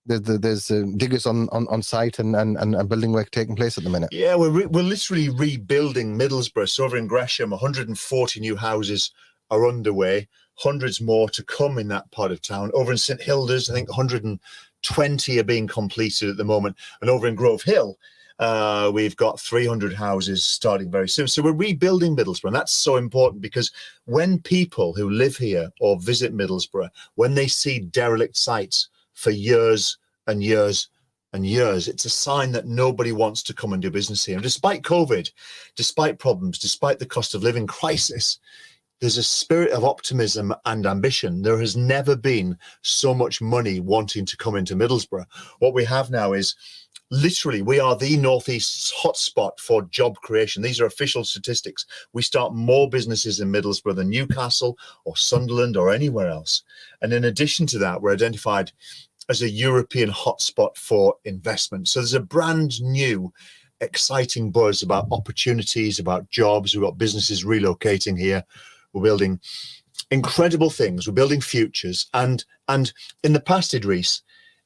there's diggers on site and building work taking place at the minute. Yeah, we're literally rebuilding Middlesbrough. So over in Gresham, 140 new houses are underway, hundreds more to come in that part of town. Over in St Hilda's, I think 120 are being completed at the moment. And over in Grove Hill, we've got 300 houses starting very soon. So we're rebuilding Middlesbrough, and that's so important, because when people who live here or visit Middlesbrough, when they see derelict sites for years and years and years, it's a sign that nobody wants to come and do business here. And despite COVID, despite problems, despite the cost of living crisis, there's a spirit of optimism and ambition. There has never been so much money wanting to come into Middlesbrough. What we have now is literally, we are the Northeast's hotspot for job creation. These are official statistics. We start more businesses in Middlesbrough than Newcastle or Sunderland or anywhere else. And in addition to that, we're identified as a European hotspot for investment. So there's a brand new, exciting buzz about opportunities, about jobs. We've got businesses relocating here. We're building incredible things. We're building futures. And in the past, Idrees,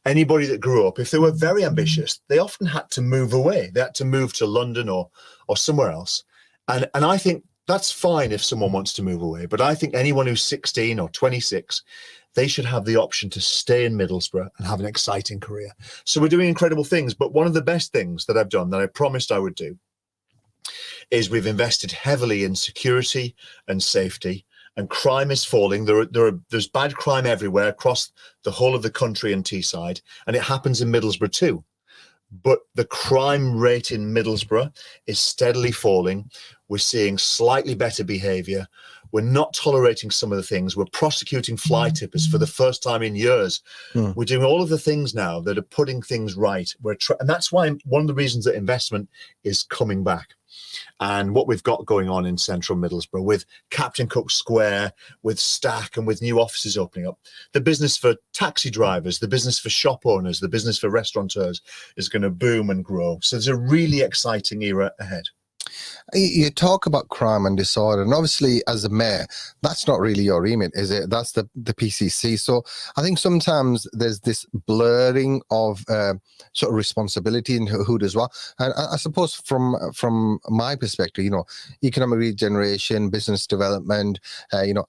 anybody that grew up, if they were very ambitious, they often had to move away. They had to move to London or somewhere else. And I think that's fine if someone wants to move away. But I think anyone who's 16 or 26, they should have the option to stay in Middlesbrough and have an exciting career. So we're doing incredible things. But one of the best things that I've done, that I promised I would do, is we've invested heavily in security and safety. And crime is falling. There's bad crime everywhere across the whole of the country and Teesside, and it happens in Middlesbrough too. But the crime rate in Middlesbrough is steadily falling. We're seeing slightly better behaviour. We're not tolerating some of the things. We're prosecuting fly tippers for the first time in years. We're doing all of the things now that are putting things right. And that's why one of the reasons that investment is coming back. And what we've got going on in central Middlesbrough with Captain Cook Square, with Stack, and with new offices opening up, the business for taxi drivers, the business for shop owners, the business for restaurateurs is going to boom and grow. So there's a really exciting era ahead. You talk about crime and disorder, and obviously as a mayor, that's not really your remit, is it? That's the PCC. So I think sometimes there's this blurring of sort of responsibility in who does what. And I suppose from my perspective, economic regeneration, business development,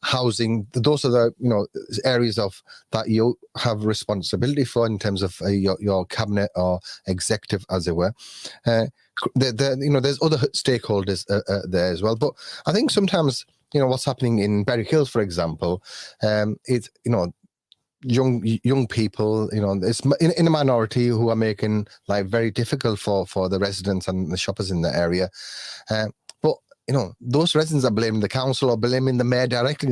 housing, those are the areas of that you have responsibility for in terms of your cabinet or executive, as it were. There's other stakeholders there as well, but I think sometimes what's happening in Berwick Hills, for example, it's young people, it's in a minority who are making life very difficult for the residents and the shoppers in the area. But those residents are blaming the council or blaming the mayor directly.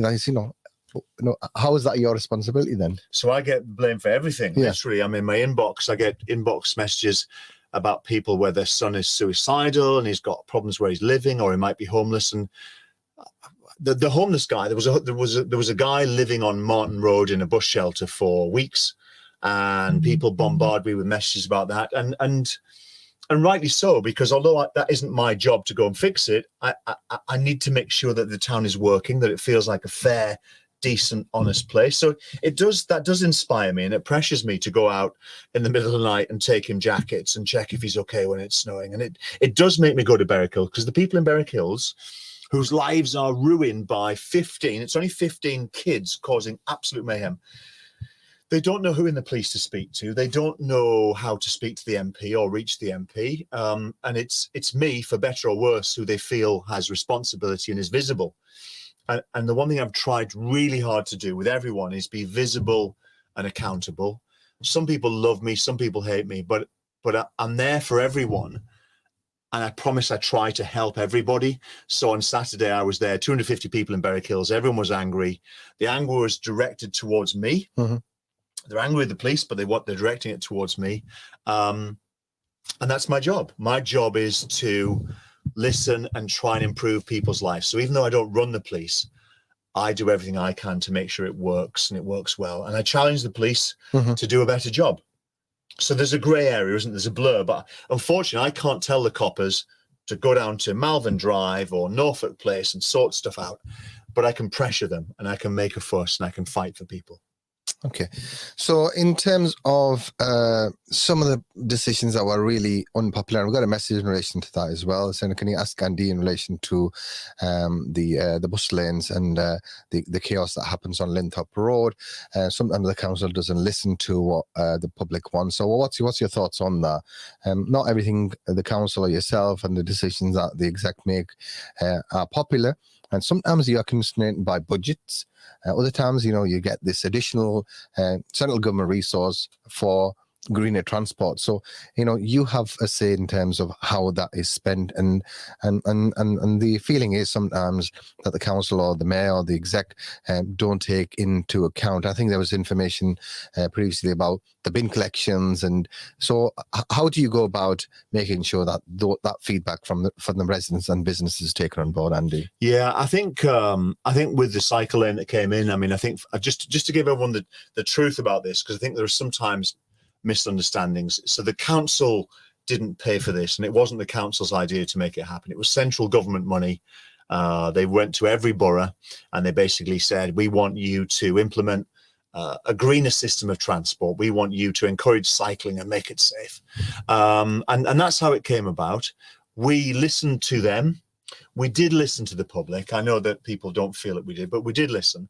How is that your responsibility then? So I get blamed for everything. Yeah. Literally, I'm in my inbox. I get inbox messages about people where their son is suicidal and he's got problems where he's living, or he might be homeless. And the homeless guy, there was a guy living on Martin Road in a bus shelter for weeks, and people bombard me with messages about that, and rightly so, because although that isn't my job to go and fix it, I need to make sure that the town is working, that it feels like a fair, decent, honest place. So that does inspire me, and it pressures me to go out in the middle of the night and take him jackets and check if he's okay when it's snowing. And it does make me go to Berwick Hills, because the people in Berwick Hills whose lives are ruined by it's only 15 kids causing absolute mayhem. They don't know who in the police to speak to. They don't know how to speak to the MP or reach the MP. And it's me, for better or worse, who they feel has responsibility and is visible. And the one thing I've tried really hard to do with everyone is be visible and accountable. Some people love me, some people hate me, but I'm there for everyone. And I promise I try to help everybody. So on Saturday, I was there, 250 people in Berwick Hills. Everyone was angry. The anger was directed towards me. Mm-hmm. They're angry with the police, but they're directing it towards me. And that's my job. My job is to listen and try and improve people's lives. So even though I don't run the police, I do everything I can to make sure it works and it works well. And I challenge the police to do a better job. So there's a grey area, isn't there? There's a blur. But unfortunately, I can't tell the coppers to go down to Malvern Drive or Norfolk Place and sort stuff out. But I can pressure them and I can make a fuss and I can fight for people. Okay. So in terms of some of the decisions that were really unpopular, we've got a message in relation to that as well. So can you ask Andy in relation to the bus lanes and the chaos that happens on Linthorpe Road? Sometimes the council doesn't listen to what the public wants. So what's your thoughts on that? Not everything the council or yourself and the decisions that the exec make are popular. And sometimes you are constrained by budgets. Other times, you get this additional central government resource for greener transport. So, you have a say in terms of how that is spent. And the feeling is sometimes that the council or the mayor or the exec don't take into account. I think there was information previously about the bin collections. And so how do you go about making sure that that feedback from the residents and businesses is taken on board, Andy? Yeah, I think with the cycle lane that came in, I think just to give everyone the truth about this, because I think there are sometimes misunderstandings. So the council didn't pay for this, and it wasn't the council's idea to make it happen. It was central government money. They went to every borough and they basically said, we want you to implement a greener system of transport. We want you to encourage cycling and make it safe. And that's how it came about. We listened to them. We did listen to the public. I know that people don't feel that we did, but we did listen.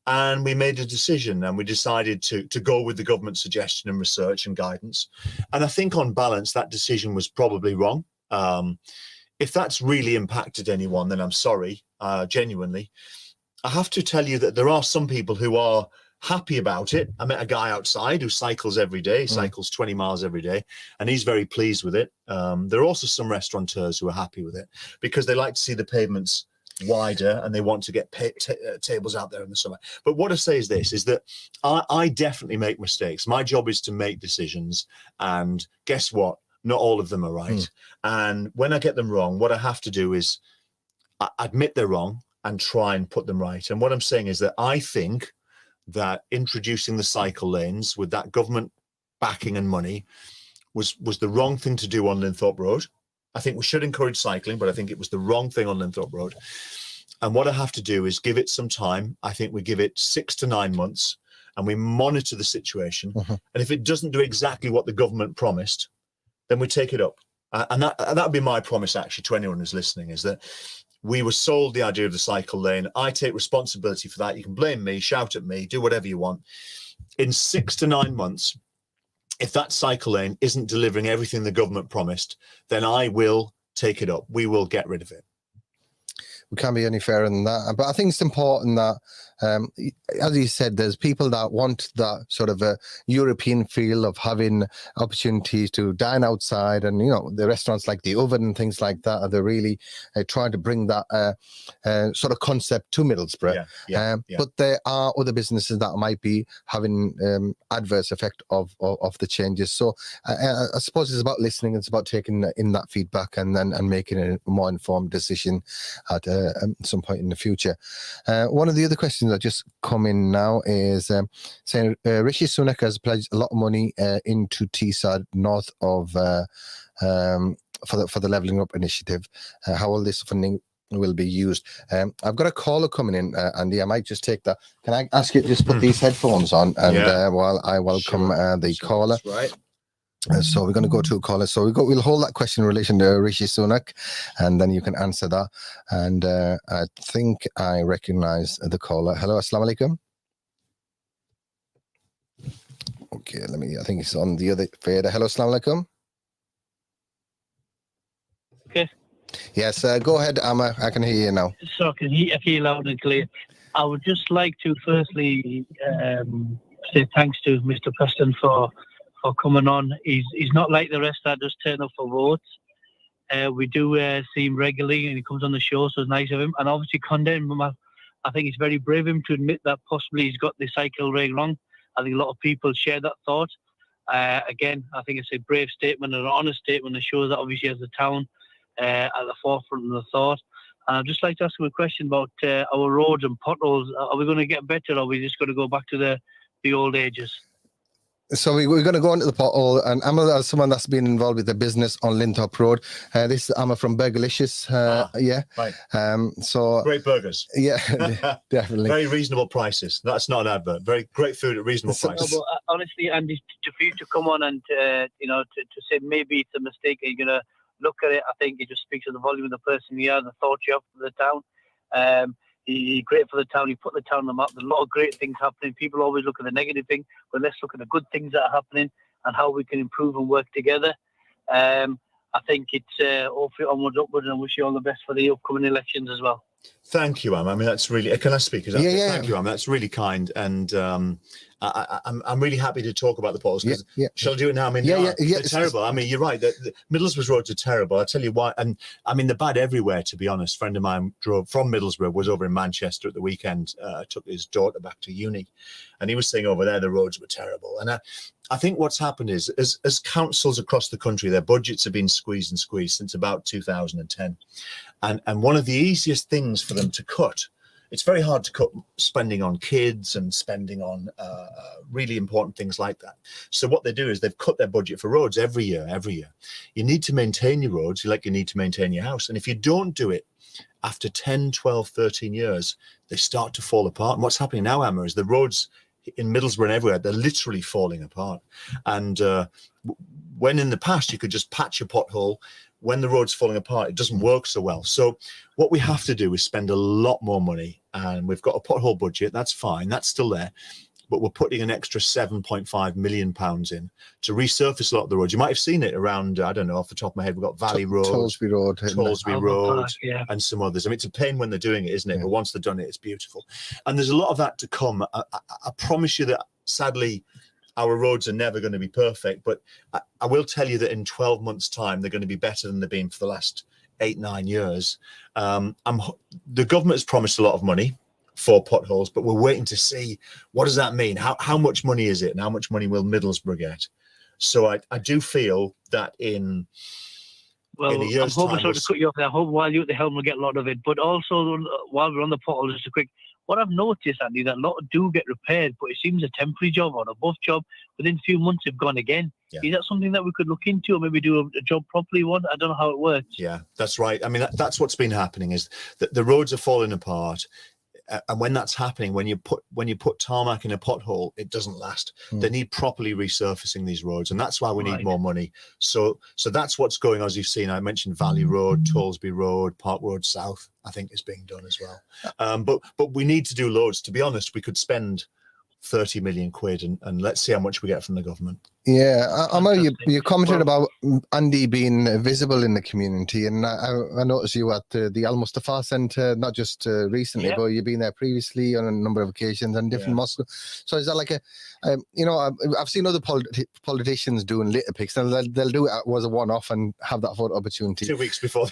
And we made a decision, and we decided to go with the government suggestion and research and guidance. And I think on balance, that decision was probably wrong. If that's really impacted anyone, then I'm sorry, genuinely. I have to tell you that there are some people who are happy about it. I met a guy outside who cycles every day, cycles 20 miles every day, and he's very pleased with it. There are also some restaurateurs who are happy with it because they like to see the pavements wider and they want to get tables out there in the summer. But what I say is this, is that I definitely make mistakes. My job is to make decisions, and guess what? Not all of them are right. And when I get them wrong, what I have to do is admit they're wrong and try and put them right. And what I'm saying is that I think that introducing the cycle lanes with that government backing and money was the wrong thing to do on Linthorpe Road. I think we should encourage cycling, but I think it was the wrong thing on Linthorpe Road. And what I have to do is give it some time. I think we give it 6 to 9 months and we monitor the situation. And if it doesn't do exactly what the government promised, then we take it up. And that would be my promise, actually, to anyone who's listening, is that we were sold the idea of the cycle lane. I take responsibility for that. You can blame me, shout at me, do whatever you want. In 6 to 9 months, if that cycle lane isn't delivering everything the government promised, then I will take it up. We will get rid of it. We can't be any fairer than that. But I think it's important that, as you said, there's people that want that sort of a European feel of having opportunities to dine outside, and the restaurants like the Oven and things like that, they're really trying to bring that sort of concept to Middlesbrough. But there are other businesses that might be having adverse effect of the changes. So I suppose it's about listening. It's about taking in that feedback and making a more informed decision at some point in the future. One of the other questions that just come in now is saying Rishi Sunak has pledged a lot of money into Teesside north of for the Levelling Up initiative. How will this funding will be used? I've got a caller coming in, Andy. I might just take that. Can I ask you to just put these headphones on and while I welcome the caller? That's right. So we're going to go to a caller. So we'll hold that question in relation to Rishi Sunak, and then you can answer that. And I think I recognize the caller. Hello, assalamu alaikum. Okay, I think it's on the other fader. Hello, assalamu alaikum. Okay. Yes, go ahead, Amma. I can hear you now. So I can hear loud and clear. I would just like to firstly say thanks to Mr. Preston for coming on. He's not like the rest that just turn up for votes. We do see him regularly, and he comes on the show, so it's nice of him. And obviously condemn him. I think it's very brave of him to admit that possibly he's got the cycle rate wrong. I think a lot of people share that thought. Again, I think it's a brave statement and an honest statement that shows that obviously as a town at the forefront of the thought. And I'd just like to ask him a question about our roads and potholes. Are we going to get better, or are we just going to go back to the old ages? So we're going to go into the pothole, and Amma is someone that's been involved with the business on Lintop Road. This is Amma from Burgerlicious. Yeah. Right. So great burgers. Yeah, definitely. Very reasonable prices. That's not an advert. Very great food at reasonable prices. No, but honestly, Andy, for you to come on and to say maybe it's a mistake, you're going to look at it. I think it just speaks to the volume of the person you are, the thought you have for the town. You're great for the town. You put the town on the map. There's a lot of great things happening. People always look at the negative thing, but let's look at the good things that are happening and how we can improve and work together. I think it's hopefully onwards, upwards, and I wish you all the best for the upcoming elections as well. Thank you, Am. I mean, that's really. Can I speak? Yeah. Thank you, Am. That's really kind, and I'm really happy to talk about the potholes. Yeah. Shall I do it now? I mean, Yeah. they're terrible. I mean, you're right. The Middlesbrough roads are terrible. I'll tell you why. And I mean, they're bad everywhere. To be honest, a friend of mine drove from Middlesbrough, was over in Manchester at the weekend. Took his daughter back to uni, and he was saying over there the roads were terrible. And I think what's happened is, as councils across the country, their budgets have been squeezed since about 2010. And one of the easiest things for them to cut, it's very hard to cut spending on kids and spending on really important things like that. So what they do is they've cut their budget for roads every year. You need to maintain your roads like you need to maintain your house. And if you don't do it, after 10, 12, 13 years, they start to fall apart. And what's happening now, Emma, is the roads in Middlesbrough and everywhere, they're literally falling apart. And when in the past you could just patch a pothole, when the road's falling apart, it doesn't work so well. So what we have to do is spend a lot more money, and we've got a pothole budget. That's fine. That's still there. But we're putting an extra £7.5 million in to resurface a lot of the roads. You might have seen it around, I don't know, off the top of my head, we've got Valley Road, Tollsby Road, and some others. I mean, it's a pain when they're doing it, isn't it? But once they've done it, it's beautiful. And there's a lot of that to come. I promise you that, sadly, our roads are never going to be perfect, but I will tell you that in 12 months' time, they're going to be better than they've been for the last 8-9 years. The government has promised a lot of money for potholes, but we're waiting to see what does that mean? How much money is it, and how much money will Middlesbrough get? So I do feel that in a year's I'm time, hoping to cut you off there. I hope while you're at the helm we'll get a lot of it. But also, while we're on the potholes, just a quick, what I've noticed, Andy, that a lot do get repaired, but it seems a temporary job or a buff job. Within a few months, they've gone again. Yeah. Is that something that we could look into, or maybe do a job properly? I don't know how it works. Yeah, that's right. I mean, that's what's been happening, is that the roads are falling apart. And when that's happening, when you put tarmac in a pothole, it doesn't last. They need properly resurfacing these roads, and that's why we need more money. So that's what's going on. As you've seen, I mentioned Valley Road, Tollsby Road, Park Road South, I think is being done as well. But we need to do loads. To be honest, we could spend 30 million quid and let's see how much we get from the government. Yeah, I know you commented about Andy being visible in the community, and I noticed you at the Al Mustafa Centre, not just recently, but you've been there previously on a number of occasions and different mosques. So is that like I've seen other politicians doing litter picks, and they'll do it as a one-off and have that photo opportunity 2 weeks before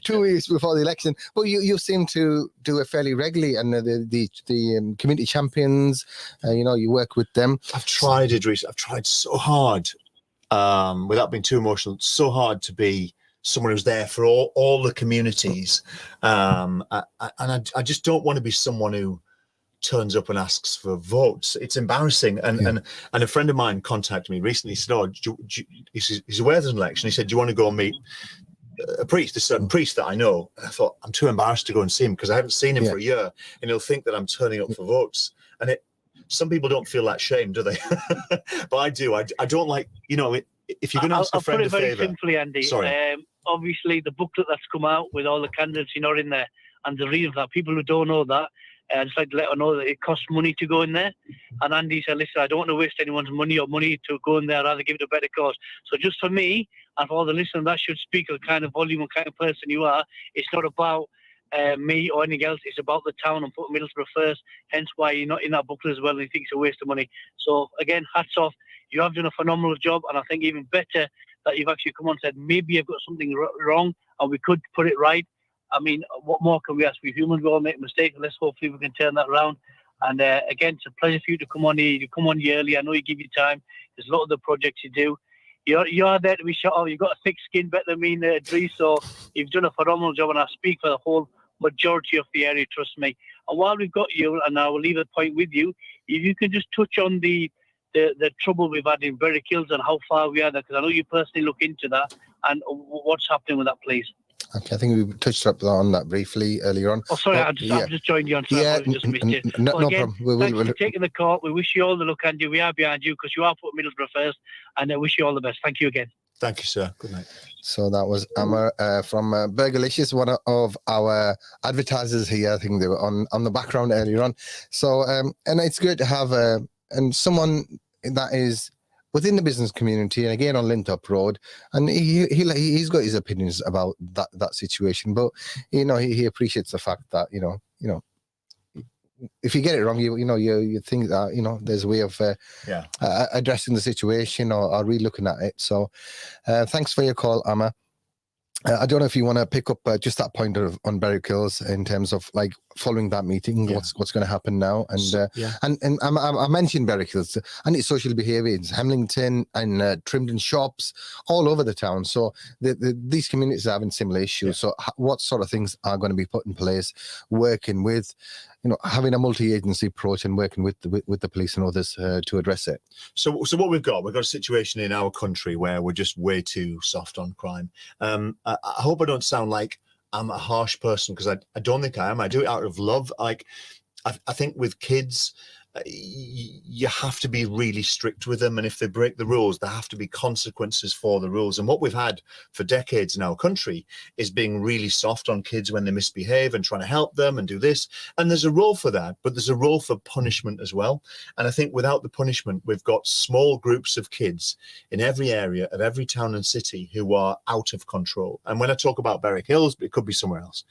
2 weeks before the election. But you seem to do it fairly regularly, and the community champions, you work with them. I've tried, Idrees. I've tried so hard, without being too emotional, so hard to be someone who's there for all the communities, and I just don't want to be someone who turns up and asks for votes. It's embarrassing. And a friend of mine contacted me recently. He said, he's aware there's an election. He said, do you want to go and meet a certain priest that I know? And I thought, I'm too embarrassed to go and see him because I haven't seen him for a year, and he'll think that I'm turning up for votes. And some people don't feel that shame, do they? But I do. I don't like, if you're going to ask a friend a favour. I'll put it very simply, Andy. Sorry. Obviously, the booklet that's come out with all the candidates, in there, and the reason for that, people who don't know that, I'd just like to let her know that it costs money to go in there. And Andy said, listen, I don't want to waste anyone's money to go in there. I'd rather give it a better cause. So just for me and for all the listeners, that should speak of the kind of volume and kind of person you are. It's not about me or anything else. It's about the town and putting Middlesbrough first. Hence why you're not in that booklet as well and you think it's a waste of money. So again, hats off. You have done a phenomenal job. And I think even better that you've actually come on and said, maybe you've got something wrong and we could put it right. I mean, what more can we ask? We're human, we all make mistakes. Let's hopefully we can turn that around. And again, it's a pleasure for you to come on here. You come on yearly. I know you give you time. There's a lot of the projects you do. You're there to be shot off. You've got a thick skin better than me, Idrees. So you've done a phenomenal job, and I speak for the whole majority of the area, trust me. And while we've got you, and I will leave a point with you, if you can just touch on the trouble we've had in Berwick Hills and how far we are there, because I know you personally look into that, and what's happening with that, please. Okay, I think we touched up on that briefly earlier on. Oh, sorry, I've just joined you on. So Yeah, I just missed you. no Again, problem. Thanks for taking the call. We wish you all the luck, Andy. We are behind you because you are putting Middlesbrough first, and I wish you all the best. Thank you again. Thank you, sir. Good night. So that was Amar from Burgerlicious, one of our advertisers here. I think they were on the background earlier on. So, and it's good to have and someone that is within the business community, and again on Lintop Road, and he's got his opinions about that situation. But he appreciates the fact that if you get it wrong, you think that there's a way of addressing the situation or re-looking at it. So thanks for your call, Amma. I don't know if you want to pick up just that point on Berwick Hills in terms of like following that meeting, what's going to happen now, and I mentioned Berwick Hills and its social behaviour. It's Hamlington and Trimden shops all over the town. So these communities are having similar issues. So what sort of things are going to be put in place, working with, having a multi-agency approach and working with the police and others to address it. So what we've got a situation in our country where we're just way too soft on crime. I hope I don't sound like I'm a harsh person, because I don't think I am. I do it out of love. Like I think with kids, you have to be really strict with them, and if they break the rules, there have to be consequences for the rules. And what we've had for decades in our country is being really soft on kids when they misbehave and trying to help them and do this. And there's a role for that, but there's a role for punishment as well. And I think without the punishment, we've got small groups of kids in every area of every town and city who are out of control. And when I talk about Berwick Hills, it could be somewhere else.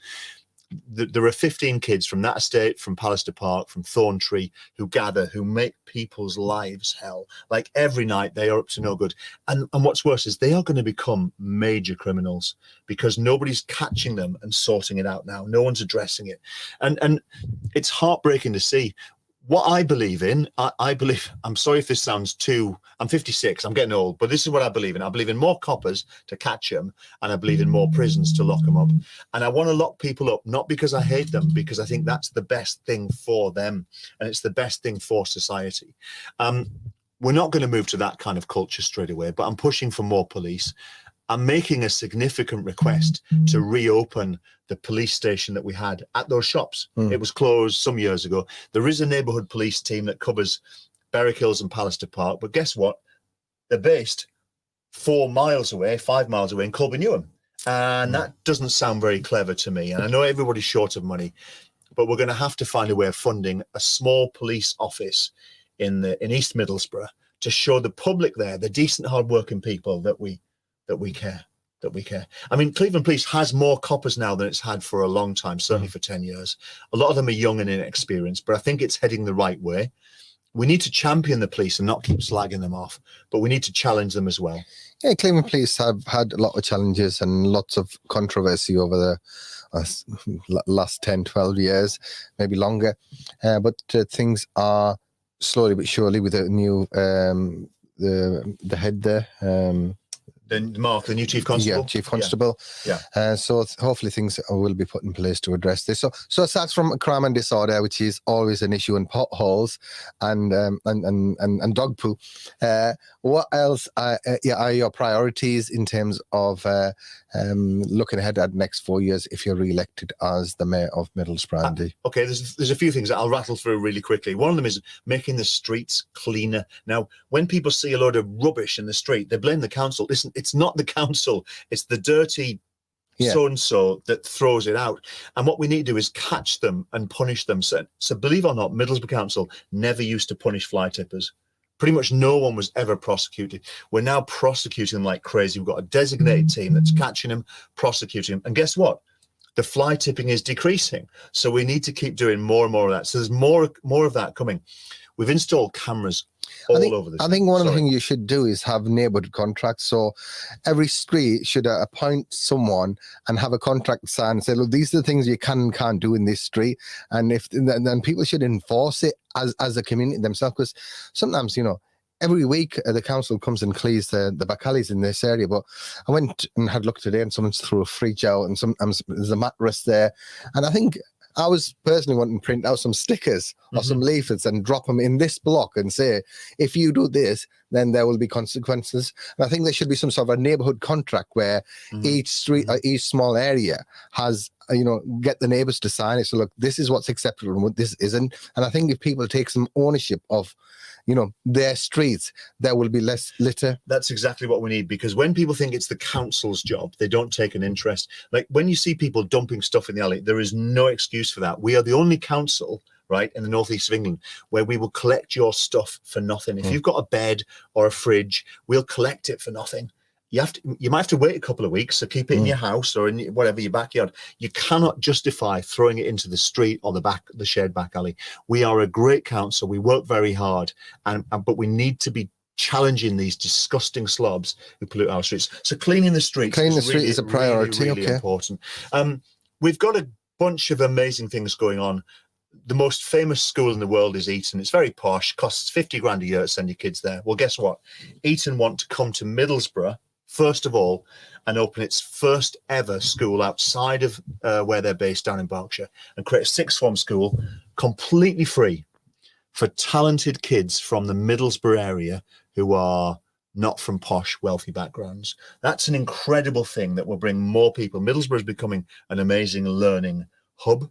There are 15 kids from that estate, from Pallister Park, from Thorntree, who gather, who make people's lives hell. Like every night they are up to no good. And what's worse is they are going to become major criminals because nobody's catching them and sorting it out now. No one's addressing it. And it's heartbreaking to see. What I believe in, I believe, I'm sorry if this sounds I'm 56, I'm getting old, but this is what I believe in. I believe in more coppers to catch them, and I believe in more prisons to lock them up. And I want to lock people up, not because I hate them, because I think that's the best thing for them, and it's the best thing for society. We're not going to move to that kind of culture straight away, but I'm pushing for more police. I'm making a significant request to reopen the police station that we had at those shops. It was closed some years ago. There is a neighbourhood police team that covers Berwick Hills and Pallister Park, but guess what? They're based 5 miles away in Colby Newham. And that doesn't sound very clever to me. And I know everybody's short of money, but we're going to have to find a way of funding a small police office in East Middlesbrough to show the public there, the decent, hard-working people, that we care. I mean, Cleveland Police has more coppers now than it's had for a long time, certainly for 10 years. A lot of them are young and inexperienced, but I think it's heading the right way. We need to champion the police and not keep slagging them off, but we need to challenge them as well. Yeah, Cleveland Police have had a lot of challenges and lots of controversy over the last 10, 12 years, maybe longer. But things are slowly but surely with the new the head there. Then Mark, the new chief constable. Yeah, chief constable. Yeah. So hopefully things will be put in place to address this. So aside from crime and disorder, which is always an issue, in potholes and dog poo, what else are your priorities in terms of looking ahead at the next 4 years if you're re-elected as the mayor of Middlesbrough, Andy? Okay, there's a few things that I'll rattle through really quickly. One of them is making the streets cleaner. Now, when people see a load of rubbish in the street, they blame the council. Listen, it's not the council. It's the dirty so and so that throws it out. And what we need to do is catch them and punish them. So believe it or not, Middlesbrough Council never used to punish fly tippers. Pretty much no one was ever prosecuted. We're now prosecuting them like crazy. We've got a designated team that's catching them, prosecuting them. And guess what? The fly tipping is decreasing. So we need to keep doing more and more of that. So there's more of that coming. We've installed cameras all over the I think one of the things you should do is have neighbourhood contracts. So every street should appoint someone and have a contract signed and say, look, these are the things you can and can't do in this street. And then people should enforce it as a community themselves. Because sometimes, every week the council comes and clears the back alleys in this area. But I went and had a look today and someone's threw a fridge out and sometimes there's a mattress there. And I think I was personally wanting to print out some stickers or some leaflets and drop them in this block and say, if you do this, then there will be consequences. And I think there should be some sort of a neighbourhood contract where each street or each small area has, get the neighbours to sign it. So look, this is what's acceptable and what this isn't. And I think if people take some ownership of, their streets, there will be less litter. That's exactly what we need, because when people think it's the council's job, they don't take an interest. Like when you see people dumping stuff in the alley, there is no excuse for that. We are the only council, right, in the northeast of England where we will collect your stuff for nothing. If you've got a bed or a fridge, we'll collect it for nothing. You might have to wait a couple of weeks, so keep it in your house or in your backyard. You cannot justify throwing it into the street or the shared back alley. We are a great council. We work very hard, but we need to be challenging these disgusting slobs who pollute our streets. So cleaning the streets is a priority. Really important. We've got a bunch of amazing things going on. The most famous school in the world is Eton. It's very posh, costs 50 grand a year to send your kids there. Well, guess what? Eton want to come to Middlesbrough first of all, and open its first ever school outside of where they're based down in Berkshire, and create a sixth form school completely free for talented kids from the Middlesbrough area who are not from posh, wealthy backgrounds. That's an incredible thing that will bring more people. Middlesbrough is becoming an amazing learning hub.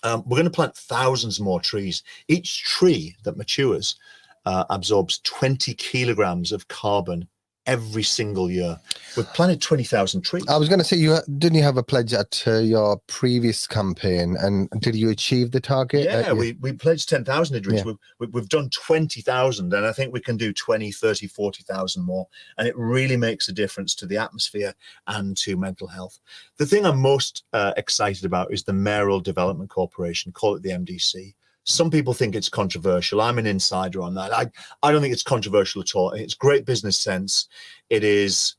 We're going to plant thousands more trees. Each tree that matures absorbs 20 kilograms of carbon every single year. We've planted 20,000 trees. I was going to say, didn't you have a pledge at your previous campaign, and did you achieve the target? Yeah, we pledged 10,000 Idrees. Yeah. We've done 20,000, and I think we can do 20, 30, 40,000 more, and it really makes a difference to the atmosphere and to mental health. The thing I'm most excited about is the Mayoral Development Corporation, call it the MDC. Some people think it's controversial. I'm an insider on that. I don't think it's controversial at all. It's great business sense. It is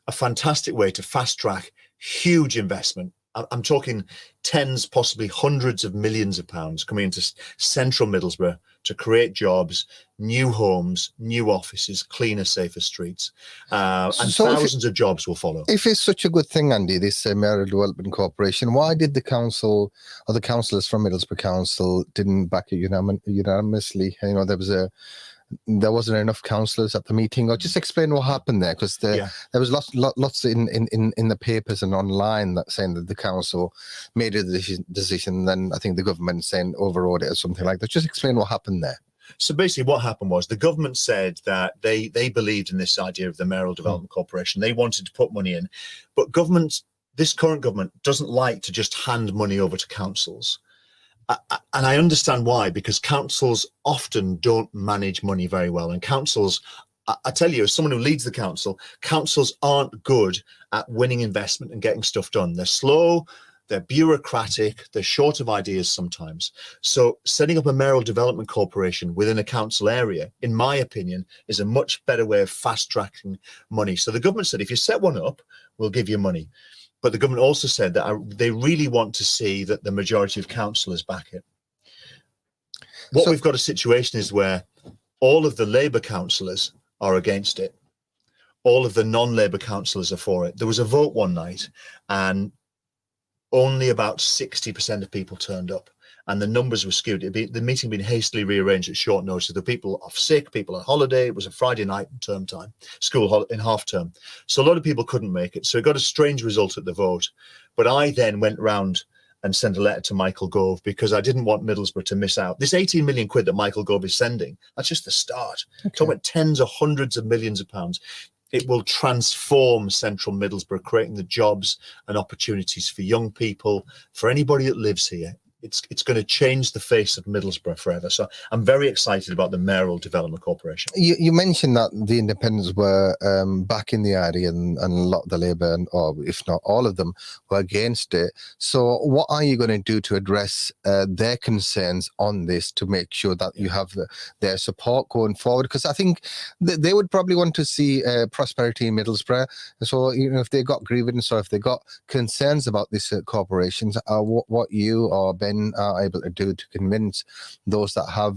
a fantastic way to fast track huge investment. I'm talking tens, possibly hundreds of millions of pounds coming into central Middlesbrough to create jobs, new homes, new offices, cleaner, safer streets, and thousands of jobs will follow. If it's such a good thing, Andy, this Mayoral Development Corporation, why did the council or the councillors from Middlesbrough Council didn't back it unanimously? There wasn't enough councillors at the meeting, or just explain what happened there, because there was lots in the papers and online that saying that the council made a decision, then I think the government saying overrode it or something like that. Just explain what happened there. So basically what happened was the government said that they believed in this idea of the Mayoral Development Corporation. They wanted to put money in, but this current government doesn't like to just hand money over to councils. And I understand why, because councils often don't manage money very well. And councils, I tell you, as someone who leads the council, councils aren't good at winning investment and getting stuff done. They're slow, they're bureaucratic, they're short of ideas sometimes. So setting up a Mayoral Development Corporation within a council area, in my opinion, is a much better way of fast-tracking money. So the government said, if you set one up, we'll give you money. But the government also said that they really want to see that the majority of councillors back it. What we've got a situation is where all of the Labour councillors are against it. All of the non-Labour councillors are for it. There was a vote one night and only about 60% of people turned up. And the numbers were skewed. The meeting had been hastily rearranged at short notice. The people off sick, people on holiday. It was a Friday night in term time, in half term. So a lot of people couldn't make it. So it got a strange result at the vote. But I then went round and sent a letter to Michael Gove because I didn't want Middlesbrough to miss out. This 18 million quid that Michael Gove is sending, that's just the start. Okay. Talking about tens or hundreds of millions of pounds. It will transform central Middlesbrough, creating the jobs and opportunities for young people, for anybody that lives here. It's going to change the face of Middlesbrough forever. So I'm very excited about the Mayoral Development Corporation. You mentioned that the independents were back in the idea, and a lot of the Labour, or if not all of them, were against it. So what are you going to do to address their concerns on this to make sure that you have their support going forward? Because I think they would probably want to see prosperity in Middlesbrough. So if they got grievance or if they got concerns about this corporations, what you or Ben are able to do to convince those that have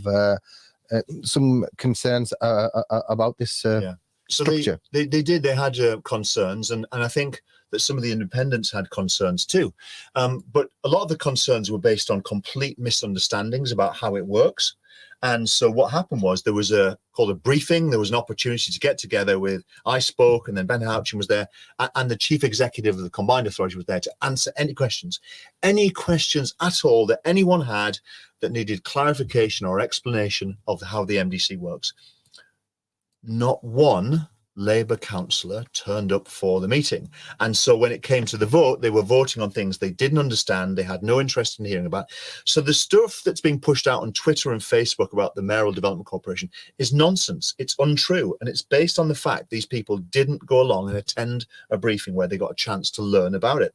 some concerns about this structure. They did. They had concerns, and I think that some of the independents had concerns too. But a lot of the concerns were based on complete misunderstandings about how it works. And so what happened was there was called a briefing. There was an opportunity to get together with, I spoke, and then Ben Houchin was there, and the chief executive of the Combined Authority was there to answer any questions at all that anyone had that needed clarification or explanation of how the MDC works. Not one Labour councillor turned up for the meeting. And so when it came to the vote, they were voting on things they didn't understand, they had no interest in hearing about. So the stuff that's being pushed out on Twitter and Facebook about the Mayoral Development Corporation is nonsense. It's untrue. And it's based on the fact these people didn't go along and attend a briefing where they got a chance to learn about it.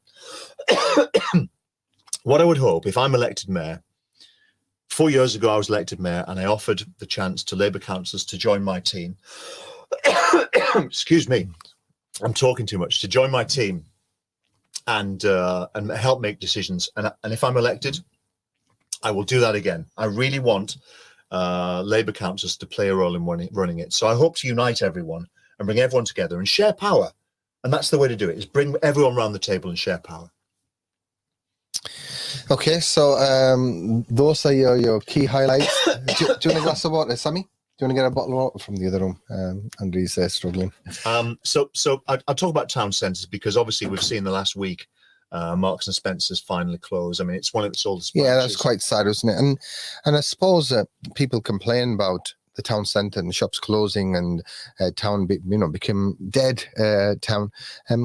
What I would hope, if I'm elected mayor, 4 years ago I was elected mayor and I offered the chance to Labour councillors to join my team. Excuse me, I'm talking too much. To join my team and help make decisions. And if I'm elected, I will do that again. I really want Labour councillors to play a role in running it. So I hope to unite everyone and bring everyone together and share power. And that's the way to do it, is bring everyone around the table and share power. Okay, so those are your key highlights. Do you want a glass of water, Sammy? Do you want to get a bottle of water from the other room? Andrew's struggling. So I'll talk about town centres, because obviously we've seen the last week Marks and Spencer's finally closed. I mean, it's one of its oldest branches. Yeah, that's quite sad, isn't it? And I suppose people complain about the town centre and shops closing and town became dead town.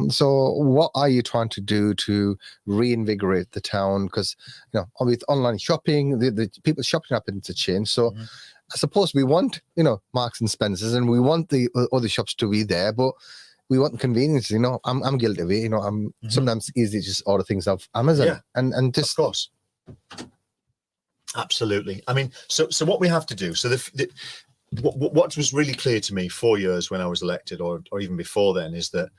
So what are you trying to do to reinvigorate the town? Because with online shopping, the people shopping happen to change. So I suppose we want Marks and Spencers, and we want the other shops to be there, but we want convenience. I'm guilty of it. I'm sometimes easy to just order things off Amazon, and just, of course. Absolutely. I mean, so what we have to do, so what was really clear to me 4 years when I was elected, or even before then, is that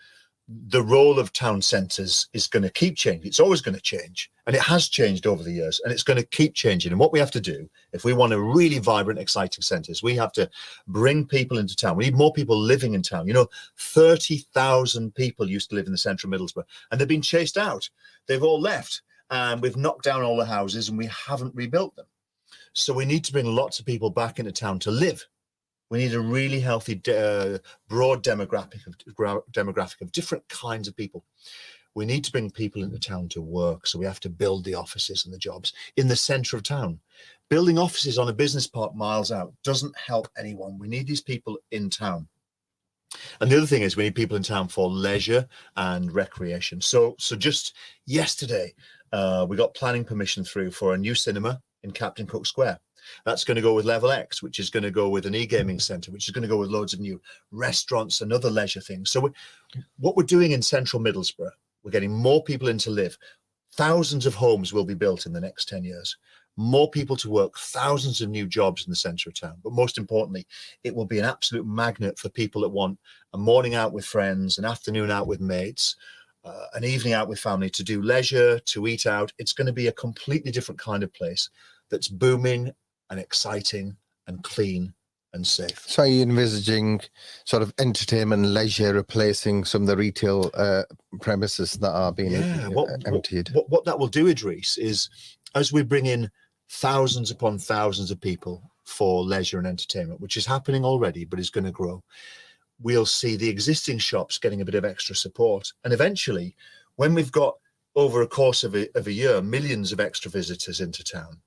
the role of town centres is going to keep changing. It's always going to change, and it has changed over the years, and it's going to keep changing. And what we have to do, if we want a really vibrant, exciting centres, we have to bring people into town. We need more people living in town. 30,000 people used to live in the central Middlesbrough, and they've been chased out. They've all left, and we've knocked down all the houses, and we haven't rebuilt them. So we need to bring lots of people back into town to live. We need a really healthy, broad demographic of different kinds of people. We need to bring people into town to work, so we have to build the offices and the jobs in the centre of town. Building offices on a business park miles out doesn't help anyone. We need these people in town. And the other thing is we need people in town for leisure and recreation. So just yesterday, we got planning permission through for a new cinema in Captain Cook Square. That's going to go with Level X, which is going to go with an e-gaming centre, which is going to go with loads of new restaurants and other leisure things. So what we're doing in central Middlesbrough, we're getting more people in to live. Thousands of homes will be built in the next 10 years. More people to work, thousands of new jobs in the centre of town. But most importantly, it will be an absolute magnet for people that want a morning out with friends, an afternoon out with mates, an evening out with family, to do leisure, to eat out. It's going to be a completely different kind of place that's booming and exciting and clean and safe. So are you envisaging sort of entertainment and leisure replacing some of the retail premises that are being emptied? What that will do, Idrees, is as we bring in thousands upon thousands of people for leisure and entertainment, which is happening already but is going to grow, we'll see the existing shops getting a bit of extra support. And eventually, when we've got, over a course of a year, millions of extra visitors into town,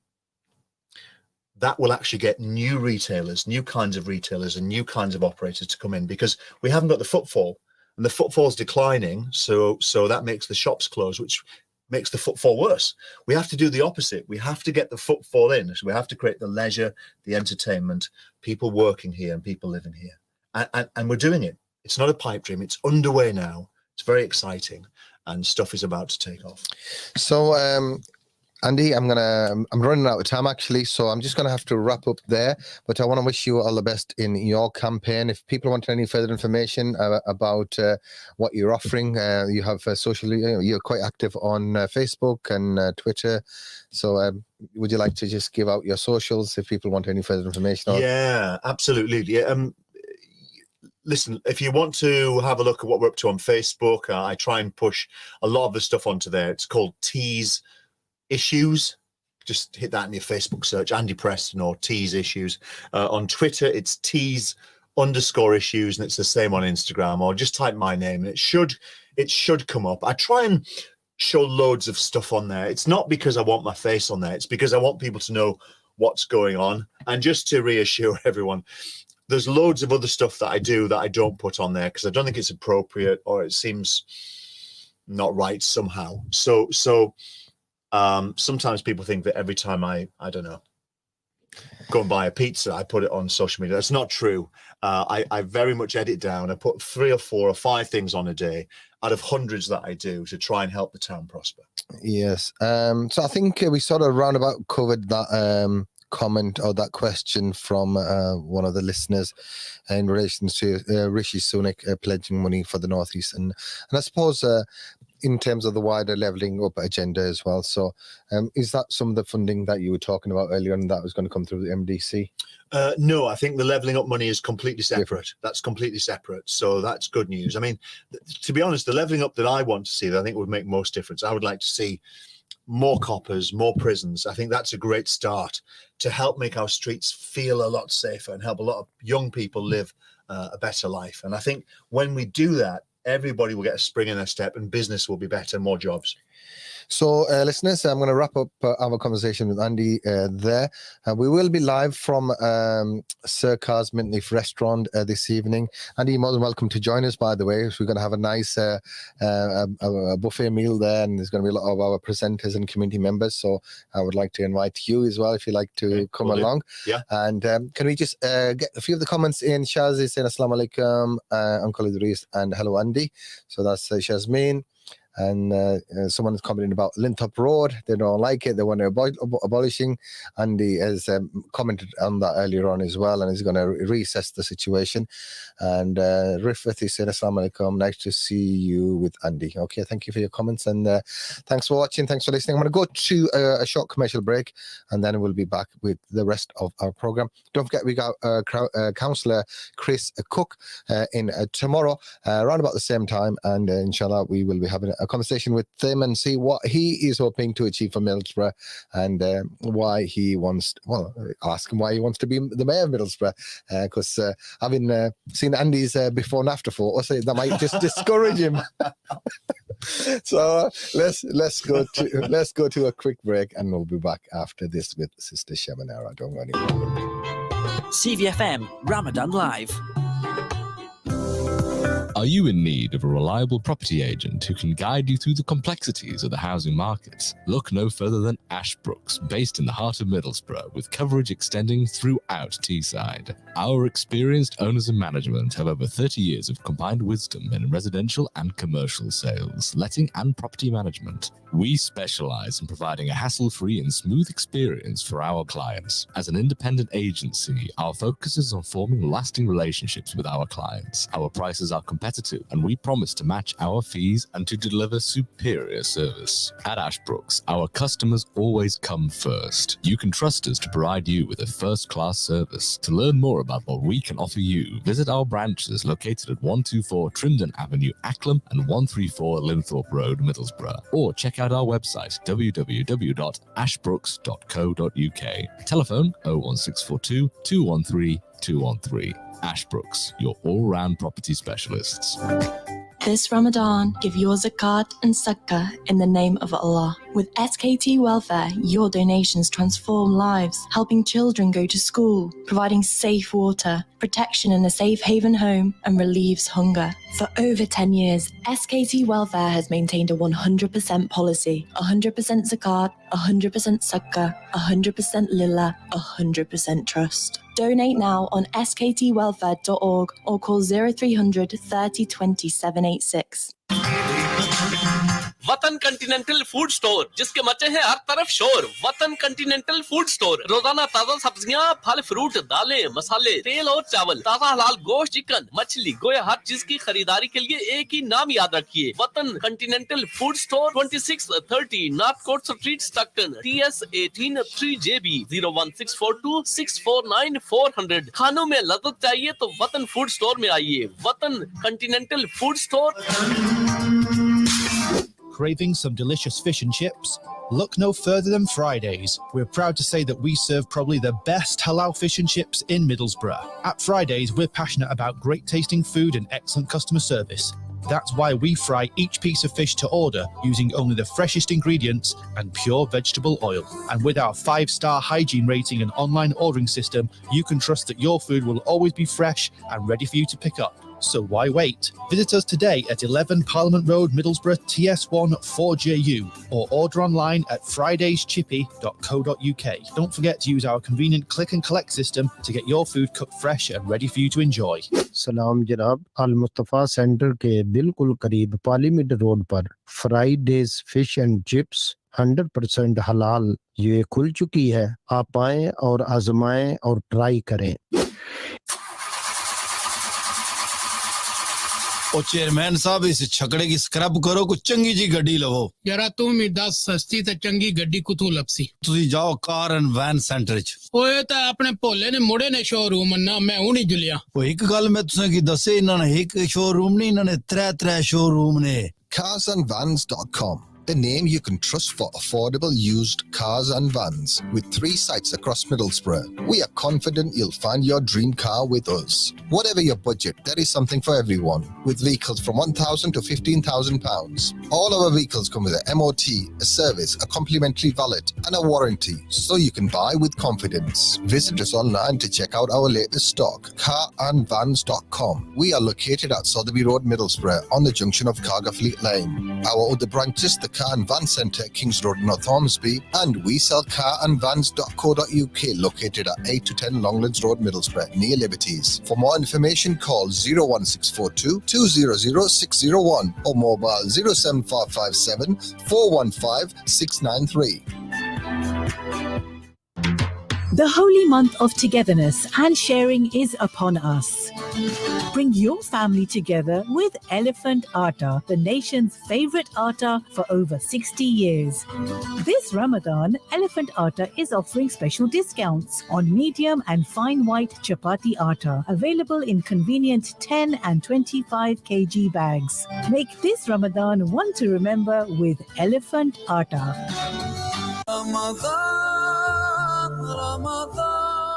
that will actually get new retailers, new kinds of retailers and new kinds of operators to come in, because we haven't got the footfall, and the footfall's declining. So that makes the shops close, which makes the footfall worse. We have to do the opposite. We have to get the footfall in. So we have to create the leisure, the entertainment, people working here and people living here. And we're doing it. It's not a pipe dream. It's underway now. It's very exciting, and stuff is about to take off. So, Andy, I'm running out of time actually, so I'm just gonna have to wrap up there. But I want to wish you all the best in your campaign. If people want any further information about what you're offering, you have you're quite active on Facebook and Twitter. So, would you like to just give out your socials if people want any further information? Yeah, absolutely. Yeah, listen, if you want to have a look at what we're up to on Facebook, I try and push a lot of the stuff onto there. It's called Tees Issues. Just hit that in your Facebook search, Andy Preston or Tees Issues. On Twitter, it's Tees_issues, and it's the same on Instagram. Or just type my name, and it should come up. I try and show loads of stuff on there. It's not because I want my face on there. It's because I want people to know what's going on. And just to reassure everyone, there's loads of other stuff that I do that I don't put on there because I don't think it's appropriate, or it seems not right somehow. So sometimes people think that every time I don't know, go and buy a pizza, I put it on social media. That's not true. I very much edit down. I put 3 or 4 or 5 things on a day out of hundreds that I do to try and help the town prosper. Yes. So I think we sort of roundabout covered that comment or that question from one of the listeners in relation to Rishi Sunak pledging money for the Northeast, and I suppose in terms of the wider levelling up agenda as well. So is that some of the funding that you were talking about earlier and that was going to come through the MDC? No, I think the levelling up money is completely separate. That's completely separate. So that's good news. I mean, to be honest, the levelling up that I want to see, that I think would make most difference, I would like to see more coppers, more prisons. I think that's a great start to help make our streets feel a lot safer and help a lot of young people live a better life. And I think when we do that, everybody will get a spring in their step and business will be better, more jobs. So, listeners, I'm going to wrap up our conversation with Andy there. We will be live from Sir Car's Mint Leaf Restaurant this evening. Andy, you're more than welcome to join us, by the way. So we're going to have a nice a buffet meal there, and there's going to be a lot of our presenters and community members. So I would like to invite you as well if you'd like to come along. Yeah. And can we just get a few of the comments in? Shazi saying Assalamu alaikum, Uncle Idrees, and hello, Andy. So that's Shazmeen. And someone's commenting about Lintop Road. They don't like it. They want to abolishing. Andy has commented on that earlier on as well, and he's going to reassess the situation. And Rifat is saying, Assalamu alaikum. Nice to see you with Andy. Okay, thank you for your comments, and thanks for watching. Thanks for listening. I'm going to go to a short commercial break, and then we'll be back with the rest of our program. Don't forget, we got Councillor Chris Cook in tomorrow around about the same time, and inshallah we will be having a conversation with him and see what he is hoping to achieve for Middlesbrough, and why he wants, ask him why he wants to be the mayor of Middlesbrough, because having seen Andy's before and after photos, that might just discourage him. So let's go to a quick break, and we'll be back after this with Sister Shamanara. Don't go anywhere. CVFM Ramadan Live. Are you in need of a reliable property agent who can guide you through the complexities of the housing markets? Look no further than Ashbrooks, based in the heart of Middlesbrough, with coverage extending throughout Teesside. Our experienced owners and management have over 30 years of combined wisdom in residential and commercial sales, letting and property management. We specialize in providing a hassle-free and smooth experience for our clients. As an independent agency, our focus is on forming lasting relationships with our clients. Our prices are competitive, and we promise to match our fees and to deliver superior service. At Ashbrooks, our customers always come first. You can trust us to provide you with a first-class service. To learn more about what we can offer you, visit our branches located at 124 Trindon Avenue, Acklam, and 134 Linthorpe Road, Middlesbrough, or check out our website www.ashbrooks.co.uk. Telephone 01642 213 213. Ashbrooks, your all-round property specialists. This Ramadan, give your zakat and sadaqah in the name of Allah. With SKT Welfare, your donations transform lives, helping children go to school, providing safe water, protection in a safe haven home, and relieves hunger. For over 10 years, SKT Welfare has maintained a 100% policy, 100% zakat, 100% sadaqah, 100% lillah, 100% trust. Donate now on sktwelfare.org or call 0300 30 20 786. वतन Continental food store जिसके मचे हैं हर तरफ शोर। वतन Continental food store रोजाना ताजा सब्जियां, फल फ्रूट, दालें, मसाले, तेल और चावल, ताजा हलाल गोश्त, चिकन, मछली, गोया, हर चीज की खरीदारी के लिए एक ही नाम याद रखिए, वतन Continental food store, 2630 north court street, Stockton, TS18 3JB, 01642649400। खानों में लज्जत चाहिए तो वतन फूड स्टोर में आइए। वतन Continental food store. Craving some delicious fish and chips? Look no further than Fridays. We're proud to say that we serve probably the best halal fish and chips in Middlesbrough. At Fridays, we're passionate about great tasting food and excellent customer service. That's why we fry each piece of fish to order using only the freshest ingredients and pure vegetable oil. And with our 5-star hygiene rating and online ordering system, you can trust that your food will always be fresh and ready for you to pick up. So why wait? Visit us today at 11 Parliament Road, Middlesbrough, TS1 4JU, or order online at fridayschippy.co.uk. Don't forget to use our convenient click and collect system to get your food cooked fresh and ready for you to enjoy. सलाम जनाब, अल Mustafa centre के बिल्कुल करीब parliament road पर Fridays fish and chips 100% हलाल ये खुल चुकी है। आप आएं और आजमाएं और ट्राई करें। ओ चेयरमैन साहब इस छकड़े की स्क्रब करो, कुछ चंगी जी गड्डी लवो। जरा तुम ही दस सस्ती ते चंगी गड्डी कुतू लपसी। तुसी जाओ कार एंड वैन सेंटर च। ओए ता अपने भोले ने मुड़े ने शोरूम ना मैं हुनी जुलिया। ओ एक गल मैं तुसें की दसे इन्हां ने एक शोरूम नहीं, इन्हां ने त्रै शोरूम ने। carsandvans.com, the name you can trust for affordable used cars and vans. With 3 sites across Middlesbrough, we are confident you'll find your dream car with us. Whatever your budget, there is something for everyone. With vehicles from £1,000 to £15,000. All our vehicles come with a MOT, a service, a complimentary valet and a warranty, so you can buy with confidence. Visit us online to check out our latest stock. Carandvans.com. We are located at Sotheby Road, Middlesbrough, on the junction of Cargafleet Lane. Our other branches, the Car and Van Centre, Kings Road, North Ormsby, and we sell carandvans.co.uk, located at 8 to 10 Longlands Road, Middlesbrough, near Liberties. For more information, call 01642 200 601 or mobile 07457 415 693. The holy month of togetherness and sharing is upon us. Bring your family together with Elephant Atta, the nation's favorite atta for over 60 years. This Ramadan, Elephant Atta is offering special discounts on medium and fine white chapati atta, available in convenient 10 and 25 kg bags. Make this Ramadan one to remember with Elephant Atta.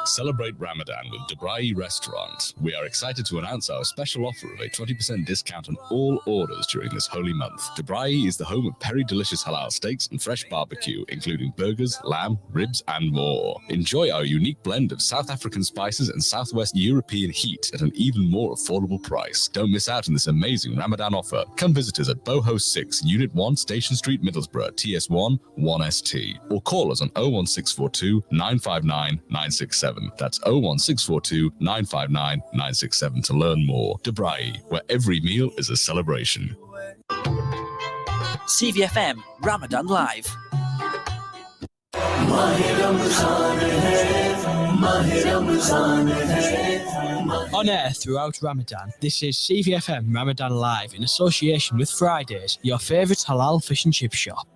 Celebrate Ramadan with Dubai Restaurant. We are excited to announce our special offer of a 20% discount on all orders during this holy month. Dubai is the home of Peri delicious halal steaks and fresh barbecue, including burgers, lamb, ribs, and more. Enjoy our unique blend of South African spices and Southwest European heat at an even more affordable price. Don't miss out on this amazing Ramadan offer. Come visit us at Boho 6, Unit 1, Station Street, Middlesbrough, TS1 1ST, or call us on 01642 959 967. That's 01642 959 967 to learn more. Dubai, where every meal is a celebration. CVFM Ramadan Live. On air throughout Ramadan, this is CVFM Ramadan Live in association with Fridays, your favourite halal fish and chip shop.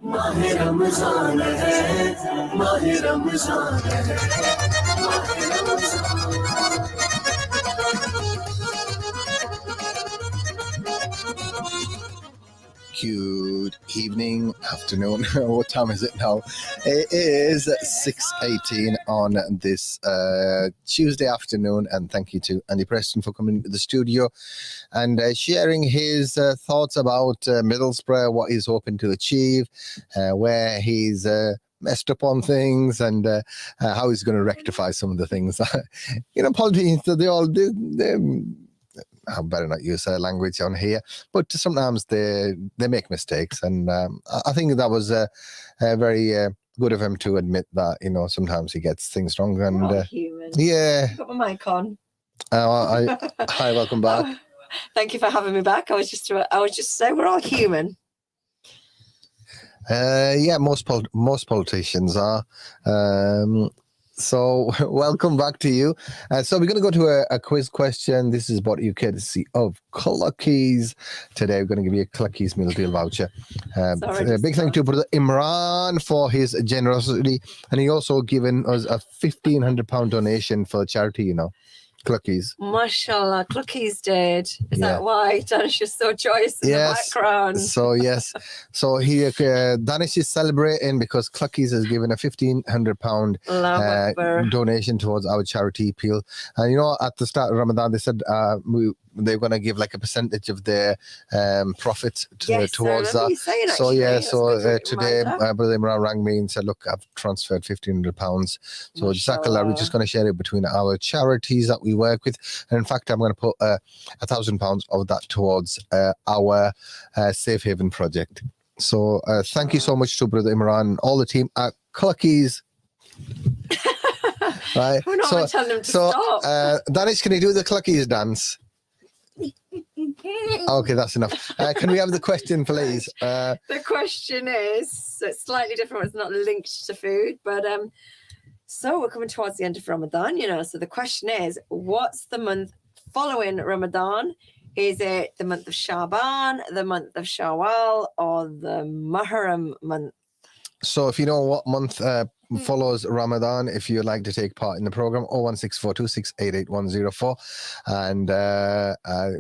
Good evening afternoon. What time is it now? It is 6:18 on this Tuesday afternoon, and thank you to Andy Preston for coming to the studio and sharing his thoughts about Middlesbrough, what he's hoping to achieve, where he's messed up on things, and how he's going to rectify some of the things. Politicians, they I better not use language on here, but sometimes they make mistakes, and I think that was very good of him to admit that. Sometimes he gets things wrong, and We're all human. yeah. I've got my mic on. Hi, welcome back. Thank you for having me back. I was just saying we're all human. Yeah, most politicians are. So welcome back to you. So we're going to go to a quiz question. This is what you courtesy of Cluckies. Today we're going to give you a Cluckies meal deal voucher. Big thank you to Brother Imran for his generosity, and he also given us a £1,500 donation for charity. Cluckies. Mashallah, Cluckies did. Is that why Danish is so joyous in the background? So yes. So here Danish is celebrating because Cluckies has given a £1,500 donation towards our charity appeal. And at the start of Ramadan they said they're going to give like a percentage of their profit towards that. Today Brother Imran rang me and said, look, I've transferred £1,500. So Jazakallah, we're just going to share it between our charities that we work with, and in fact I'm going to put £1,000 of that towards our Safe Haven project. So thank you so much to Brother Imran and all the team at Cluckies. Right. We're not telling them to stop. Danish, can you do the Cluckies dance? Okay, that's enough. Can we have the question, please? The question is, it's slightly different. It's not linked to food, but so we're coming towards the end of Ramadan, So the question is, what's the month following Ramadan? Is it the month of Shaban, the month of Shawwal, or the Muharram month? So if you know what month follows Ramadan, if you'd like to take part in the program, 01642688104, and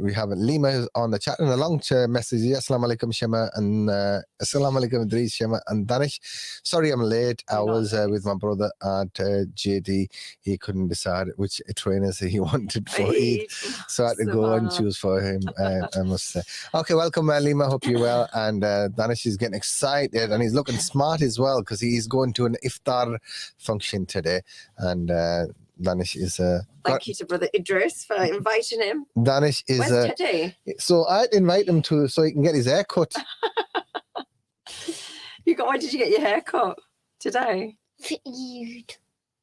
we have Lima on the chat and a long message. Assalamu alaikum Shema, and Assalamu alaikum Idrees, Shema and Danish. Sorry I'm late. I was with my brother at JD. He couldn't decide which trainers he wanted for Eid, so I had to go and choose for him. I must say. Okay, welcome Lima, hope you're well. And Danish is getting excited and he's looking smart as well because he's going to an iftar function today, and Danish is thank you to Brother Idrees for inviting him. Danish is where's Teddy? So I'd invite him so he can get his hair cut. Why did you get your hair cut today? For Eid.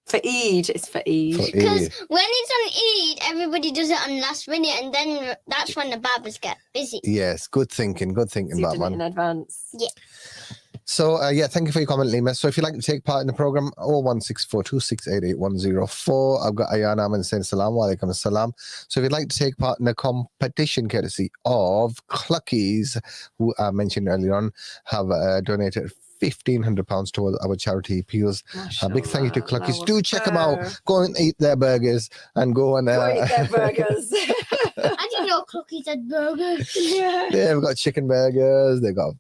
For Eid, it's for Eid. Because when it's on Eid, everybody does it on last minute, and then that's when the barbers get busy. Yes, good thinking, Batman. In advance. Yeah. So, thank you for your comment, Lima. So, if you'd like to take part in the program, 01642688104. I've got Ayana Ahmed saying Assalamu alaikum assalam. So, if you'd like to take part in the competition courtesy of Cluckies, who I mentioned earlier on, have donated £1,500 towards our charity appeals. A big thank you to Cluckies. Do check them out. Go and eat their burgers and go and eat their burgers. I didn't know Cluckies had burgers. Yeah. They've got chicken burgers. They got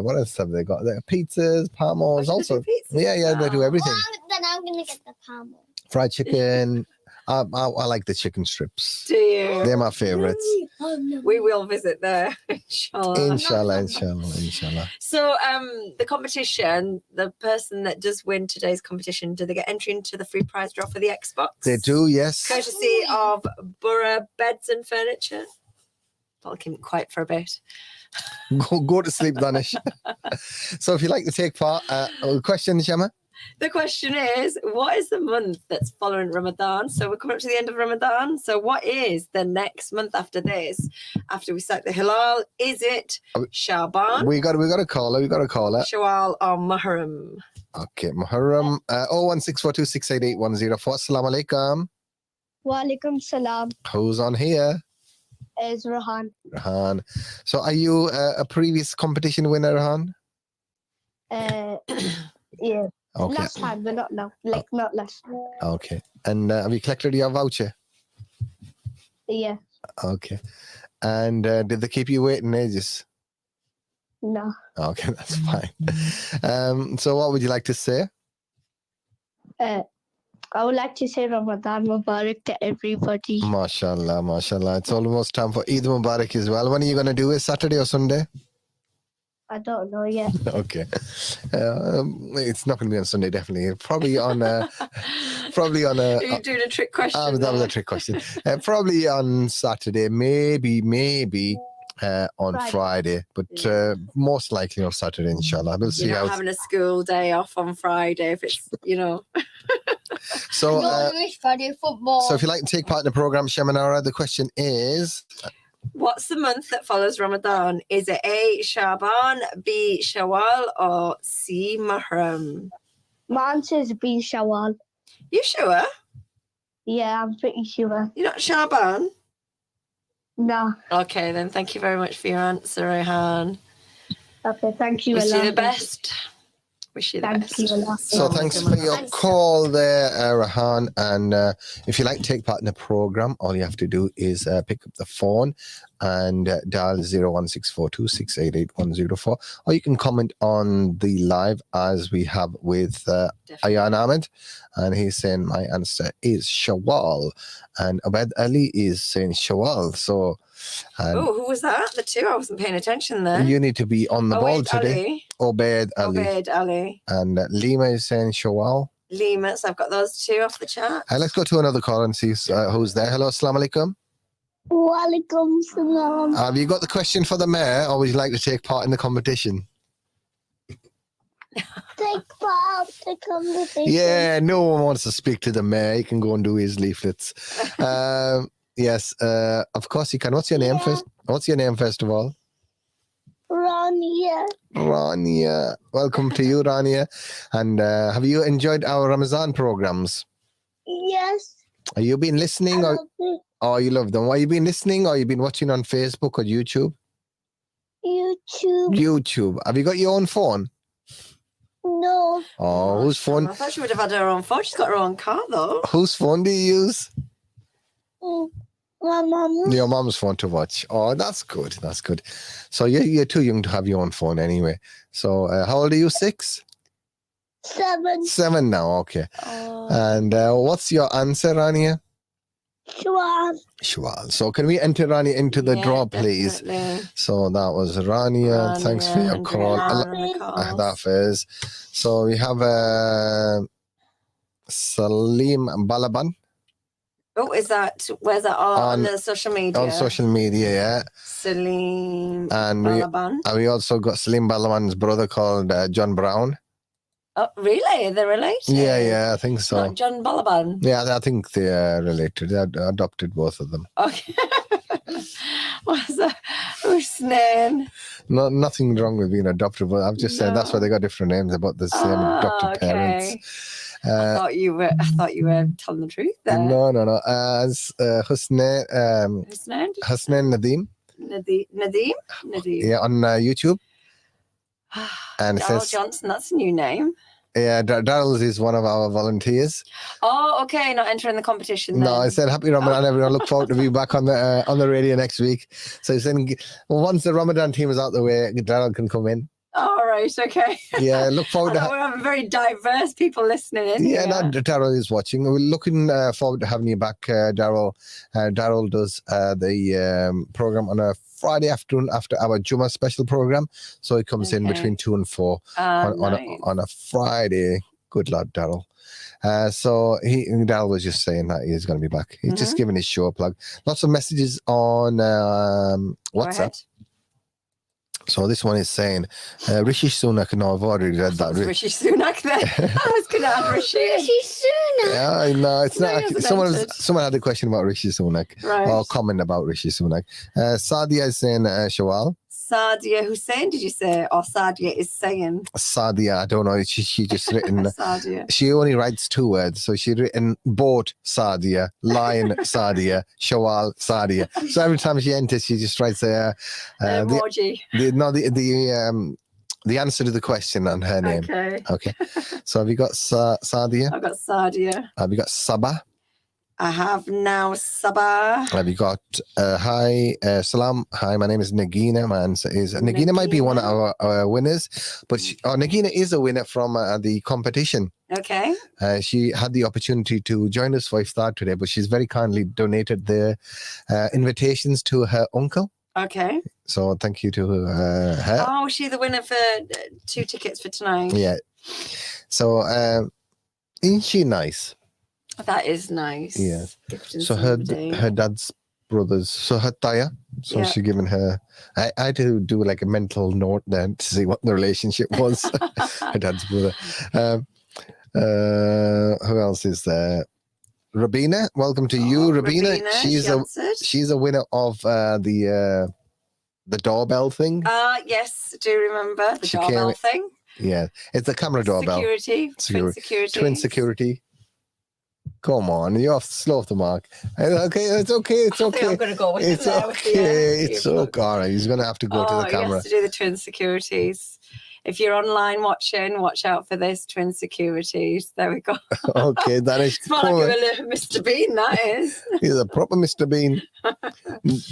what else have they got? They got pizzas, palmos, also. Yeah, they do everything. Well, then I'm gonna get the palmo. Fried chicken. I like the chicken strips. Do you? They're my favourites. We will visit there, inshallah. Inshallah. So, the competition, the person that does win today's competition, do they get entry into the free prize draw for the Xbox? They do, yes. Courtesy of Borough Beds and Furniture. I'll keep it quiet for a bit. Go to sleep, Danish. So, if you'd like to take part, question, Shema? The question is, what is the month that's following Ramadan? So we're coming up to the end of Ramadan. So what is the next month after this? After we start the Hilal, is it Shaban? We got a caller. Shawwal or Muharram? Okay, Muharram. 01642688104. Assalamu alaikum. Wa alaikum salam. Who's on here? Is Rahan. Rahan. So are you a previous competition winner, Rahan? Yeah. Okay. Last time, but not now. Not last time. Okay. And have you collected your voucher? Yeah. Okay. And did they keep you waiting ages? No. Okay, that's fine. So what would you like to say? I would like to say Ramadan Mubarak to everybody. Mashallah, mashallah. It's almost time for Eid Mubarak as well. When are you going to do it? Saturday or Sunday? I don't know yet. Okay. It's not going to be on Sunday, definitely. Probably on a... Are you doing a trick question? that was a trick question. Probably on Saturday, maybe on Friday, but most likely on Saturday, inshallah. We'll see You're how not having a school day off on Friday if it's, So, Friday football. so if you'd like to take part in the program, Shamanara, the question is... What's the month that follows Ramadan? Is it A, Shaban, B, Shawwal, or C, Muharram? My answer is B, Shawwal. You sure? Yeah, I'm pretty sure. You're not Shaban? No. Okay, then thank you very much for your answer, Rehan. Okay, thank you. Wish you the Allah. best. Wish you the best. Thank you. Allah. So thanks for your call there, Rahan. And if you like to take part in the program, all you have to do is pick up the phone and dial 01642688104. Or you can comment on the live as we have with Ayan Ahmed. And he's saying my answer is Shawwal. And Abed Ali is saying Shawwal. So... Oh, who was that? The two? I wasn't paying attention there. You need to be on the ball today. Obed Ali. Obed Ali. And Lima is saying Shawwal. Lima. So I've got those two off the chart. Let's go to another call and see who's there. Hello, assalamu alaikum. Walaikum salam. Have you got the question for the mayor, or would you like to take part in the competition? Take part the conversation. Yeah, no one wants to speak to the mayor. He can go and do his leaflets. Yes, of course you can. What's your name first? What's your name first of all? Rania. Rania. Welcome to you, Rania. And have you enjoyed our Ramadan programs? Yes. Have you been listening? Or you love them? Have you been listening or you been watching on Facebook or YouTube? YouTube. YouTube. Have you got your own phone? No. Oh, whose phone? I thought she would have had her own phone. She's got her own car, though. Whose phone do you use? My mom. Your mom's phone to watch. Oh, that's good. That's good. So you're too young to have your own phone anyway. So how old are you? 6? 7. 7 now. Okay. And what's your answer, Rania? Shawwal. Shawwal. So can we enter Rania into the draw, please? Definitely. So that was Rania. Thanks for your call. That is. So we have Salim Balaban. Oh, is that, where's that on the social media? On social media, yeah. Salim And Balaban. we also got Salim Balaban's brother called John Brown. Oh, really? They're related? Yeah, I think so. Not John Balaban? Yeah, I think they are related. They adopted both of them. Okay. What's that? Whose name? No, nothing wrong with being adopted, but I've just said that's why they got different names about the same adopted parents. I thought you were telling the truth there. No. As Husnain Nadeem. Nadeem? Yeah, on YouTube. And Darryl Johnson, that's a new name. Yeah, Darryl is one of our volunteers. Oh, okay, not entering the competition then. No, I said happy Ramadan, everyone. Look forward to be back on the radio next week. So he's saying, once the Ramadan team is out the way, Darryl can come in. All right, okay. Yeah, look forward to we're having very diverse people listening in. Yeah, Darryl is watching. We're looking forward to having you back, Darryl. Darryl does the program on a Friday afternoon after our Jummah special program. So he comes in between 2 and 4 on a Friday. Good lad, Darryl. So Darryl was just saying that he's going to be back. He's just giving his show a plug. Lots of messages on WhatsApp. So this one is saying Rishi Sunak. No, I've already read that. Rishi Sunak there. I was going to add Rishi Sunak. Yeah, no, it's not. Someone had a question about Rishi Sunak or comment about Rishi Sunak. Sadia is saying Shawwal. Sadia Hussein, did you say? Or Sadia is saying? Sadia, I don't know. She just written. Sadia. She only writes 2 words. So she written boat Sadia, lion Sadia, Shawwal Sadia. So every time she enters, she just writes emoji. The answer to the question on her name. Okay. So have you got Sadia? I've got Sadia. Have you got Sabah? I have now Sabah. We got hi, salam. Hi, my name is Nagina. My answer is Nagina might be one of our winners, but Nagina is a winner from the competition. Okay. She had the opportunity to join us for iftar today, but she's very kindly donated the invitations to her uncle. Okay. So thank you to her. Oh, is she the winner for 2 tickets for tonight? Yeah. So isn't she nice? That is nice. Yes. Gifting So somebody. her dad's brothers. So her taya. So Yeah. she given her. I had to do like a mental note then to see what the relationship was. Her dad's brother. Who else is there? Rabina, welcome to you, Rabina. She's a winner of the doorbell thing. Yes, I do remember the She doorbell came- thing. Yeah, it's the camera doorbell. Security. Twin security. Twin security. Come on, you're slow off the mark. Okay, it's okay. It's I think okay. I'm going to go with It's it there with the, okay. It's okay. All right, he's going to have to go to the He camera. has to do the twin securities. If you're online watching, watch out for this, twin securities. There we go. Okay, that is It's more like a little Mr. Bean, that is. He's a proper Mr. Bean.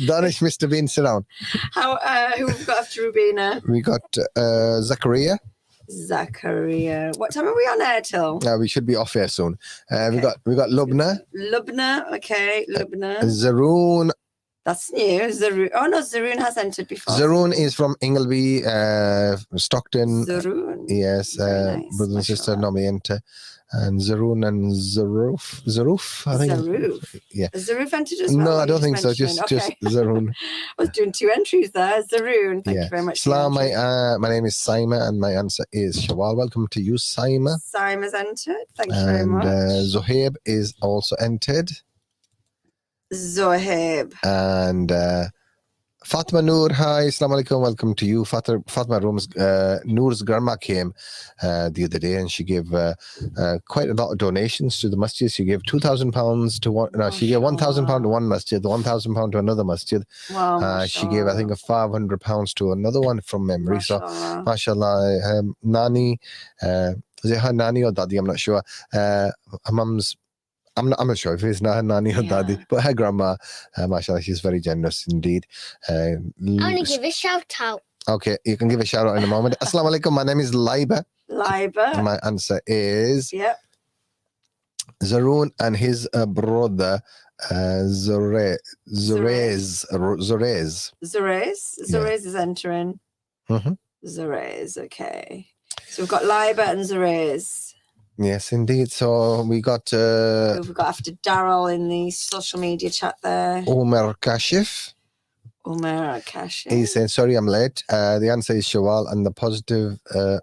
Danish Mr. Bean, sit down. Who we've got after Rubina? We got Zachariah. Zachariah. What time are we on air till? We should be off here soon. We got Lubna, Lubna. Okay, Lubna. Zaroon. That's new. Zaroon. Oh no, Zaroon has entered before. Zaroon is from Ingleby, Stockton. Zaroon. Yes, brother and sister normally enter. And Zaroon and Zaroof, I think. Zaroof. Yeah. Has Zaroof entered as well? No, Or I you don't think so. mentioned? Just Zaroon. I was doing 2 entries there. Zaroon. Thank you very much. for Salam, your my name is Saima and my answer is Shawal. Welcome to you, Saima. Simon's entered. Thank you very And much. Zohaib is also entered. Zohaib. And Fatma Noor, hi, Assalamu alaikum, welcome to you. Fatma Noor's grandma came the other day and she gave quite a lot of donations to the masjid. She gave £2,000 to one, no, she gave £1,000 to one masjid, £1,000 to another masjid. Wow, She gave, I think, £500 to another one from memory. So, mashallah, Nani, is it her Nani or Dadi? I'm not sure. Her mum's, I'm not sure if it's not her Nani or Dadi, but her grandma, mashallah, she's very generous indeed. I want to give a shout out. Okay, you can give a shout out in a moment. Assalamu alaikum, my name is Laiba. Laiba. My answer is Yep. Zaroon and his brother Zorez. Zorez is entering. Mm-hmm. Zorez, okay. So we've got Laiba and Zorez. Yes, indeed. So we got We've got after Daryl in the social media chat there. Umar Kashif. Umar Kashif. He's saying, sorry, I'm late. The answer is Shawal, and the positive,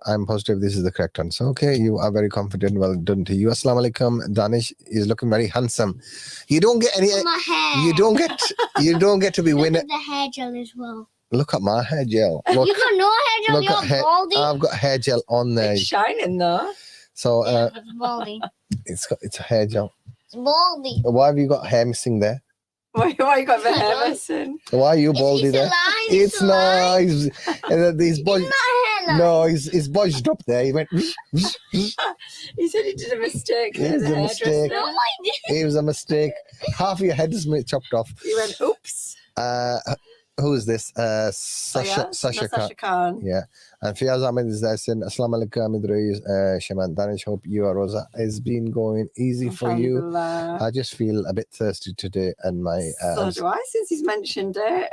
I'm positive this is the correct answer. Okay, you are very confident. Well done to you. Assalamu alaikum. Danish is looking very handsome. You don't get any. My hair. You don't get to be Look winner. at the hair gel as well. Look at my hair gel. Look, You got no hair gel. look at You're baldy. I've got hair gel on there. It's shining though. So It's baldy. it's a hair gel. It's baldy. Why have you got hair missing there? Why you got the hair missing? Why are you baldy It's a there? lie, It's nice. He's bodged. hairline. No, he's bodged up there. He went. He said he did a mistake. It was a mistake. No, I didn't. It was a mistake. Half of your head is chopped off. He went, oops. Who is this? Sasha Khan. Yeah. And Fiaz Ahmed is there saying, Assalamu alaikum, Idrees, Shaman Danish. Hope your Rosa has been going easy for you. Alhamdulillah. I just feel a bit thirsty today, and my So do I, since he's mentioned it.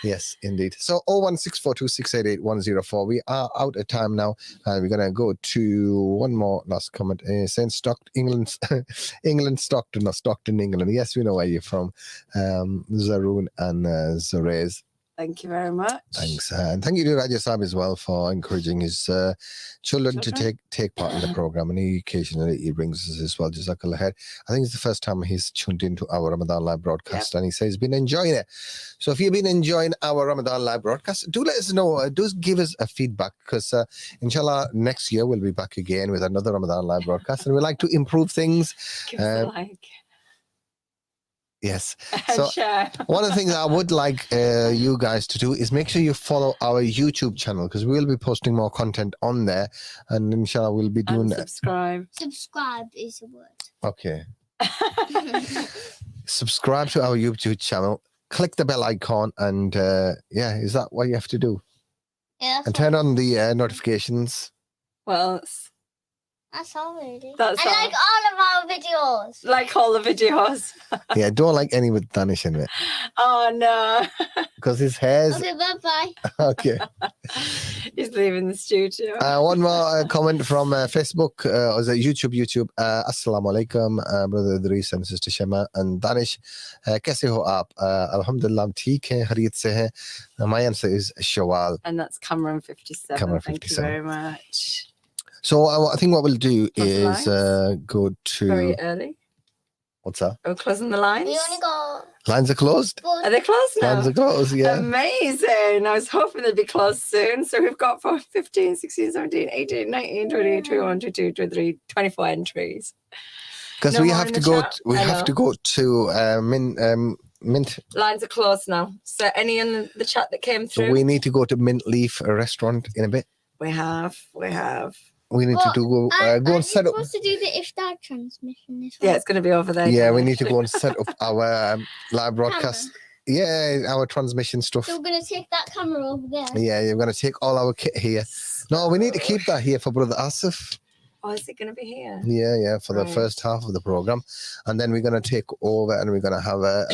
yes, indeed. So 01642688104. We are out of time now, and we're gonna go to one more last comment. Saying England, Stockton, or Stockton, England. Yes, we know where you're from. Zaroon and Zorez. Thank you very much. Thanks, and thank you to Raja Saab as well for encouraging his children to take part in the program, and he occasionally brings us as well. Jazakallah khair. I think it's the first time he's tuned into our Ramadan live broadcast, and he says he's been enjoying it. So if you've been enjoying our Ramadan live broadcast, do let us know. Do give us a feedback, because inshallah next year we'll be back again with another Ramadan live broadcast, and we like to improve things. Give us a like. Yes. And So share. one of the things I would like you guys to do is make sure you follow our YouTube channel, because we'll be posting more content on there, and inshallah we'll be doing And subscribe. Subscribe is the word. Okay. Subscribe to our YouTube channel. Click the bell icon, and is that what you have to do? Yeah. And turn on the notifications. Well, That's all really. That's and all. like all of our videos. Like all the videos. Yeah, don't like any with Danish in it Oh no. because his hair's Okay, bye-bye. okay. He's leaving the studio. One more comment from Facebook, or is it YouTube? Assalamu alaikum, brother Idrees and sister Shema and Danish. कैसे हो आप? Alhamdulillah, हम ठीक हैं, खैरियत से हैं. My answer is Shawwal. And that's Cameron 57. Cameron Thank 57. you very much. So I think what we'll do Close is go to Very early. what's that? We're closing the lines. We only got Lines are closed. Are they closed now? Lines are closed. Yeah. Amazing. I was hoping they'd be closed soon. So we've got 15, 16, 17, 18, 19, 20, 21, 22, 23, 24 entries. Because No we more have in to the go. chat? We I have know. to go to Mint. Lines are closed now. So any in the chat that came So through? we need to go to Mint Leaf restaurant in a bit. We have. We need to go and set up. supposed to do the iftar transmission as well. Yeah, it's going to be over there. Yeah, we need to go and set up our live broadcast. Yeah, our transmission stuff. So we're going to take that camera over there. Yeah, you're going to take all our kit here. No, we need to keep that here for Brother Asif. Oh, is it going to be here? Yeah, for the Right. first half of the program. And then we're going to take over and we're going to have a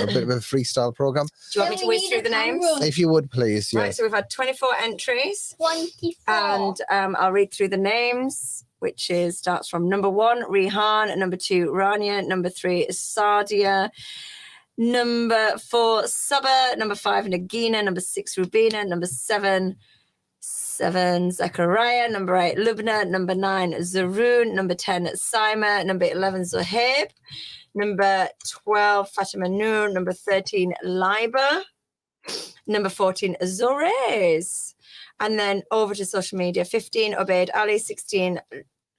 bit of a freestyle program. Do you want me to whiz through the names? If you would, please. Right, Yes. so we've had 24 entries. 24. And I'll read through the names, which starts from number 1, Rihan, number 2, Rania, number 3 is Sadia, number 4, Saba, number 5, Nagina, number 6, Rubina, number 7, Zachariah, number 8, Lubna, number 9, Zaroon, number 10, Saima, number 11, Zohaib, number 12, Fatima Noor, number 13, Liba, number 14, Zores. And then over to social media, 15, Obaid Ali, 16,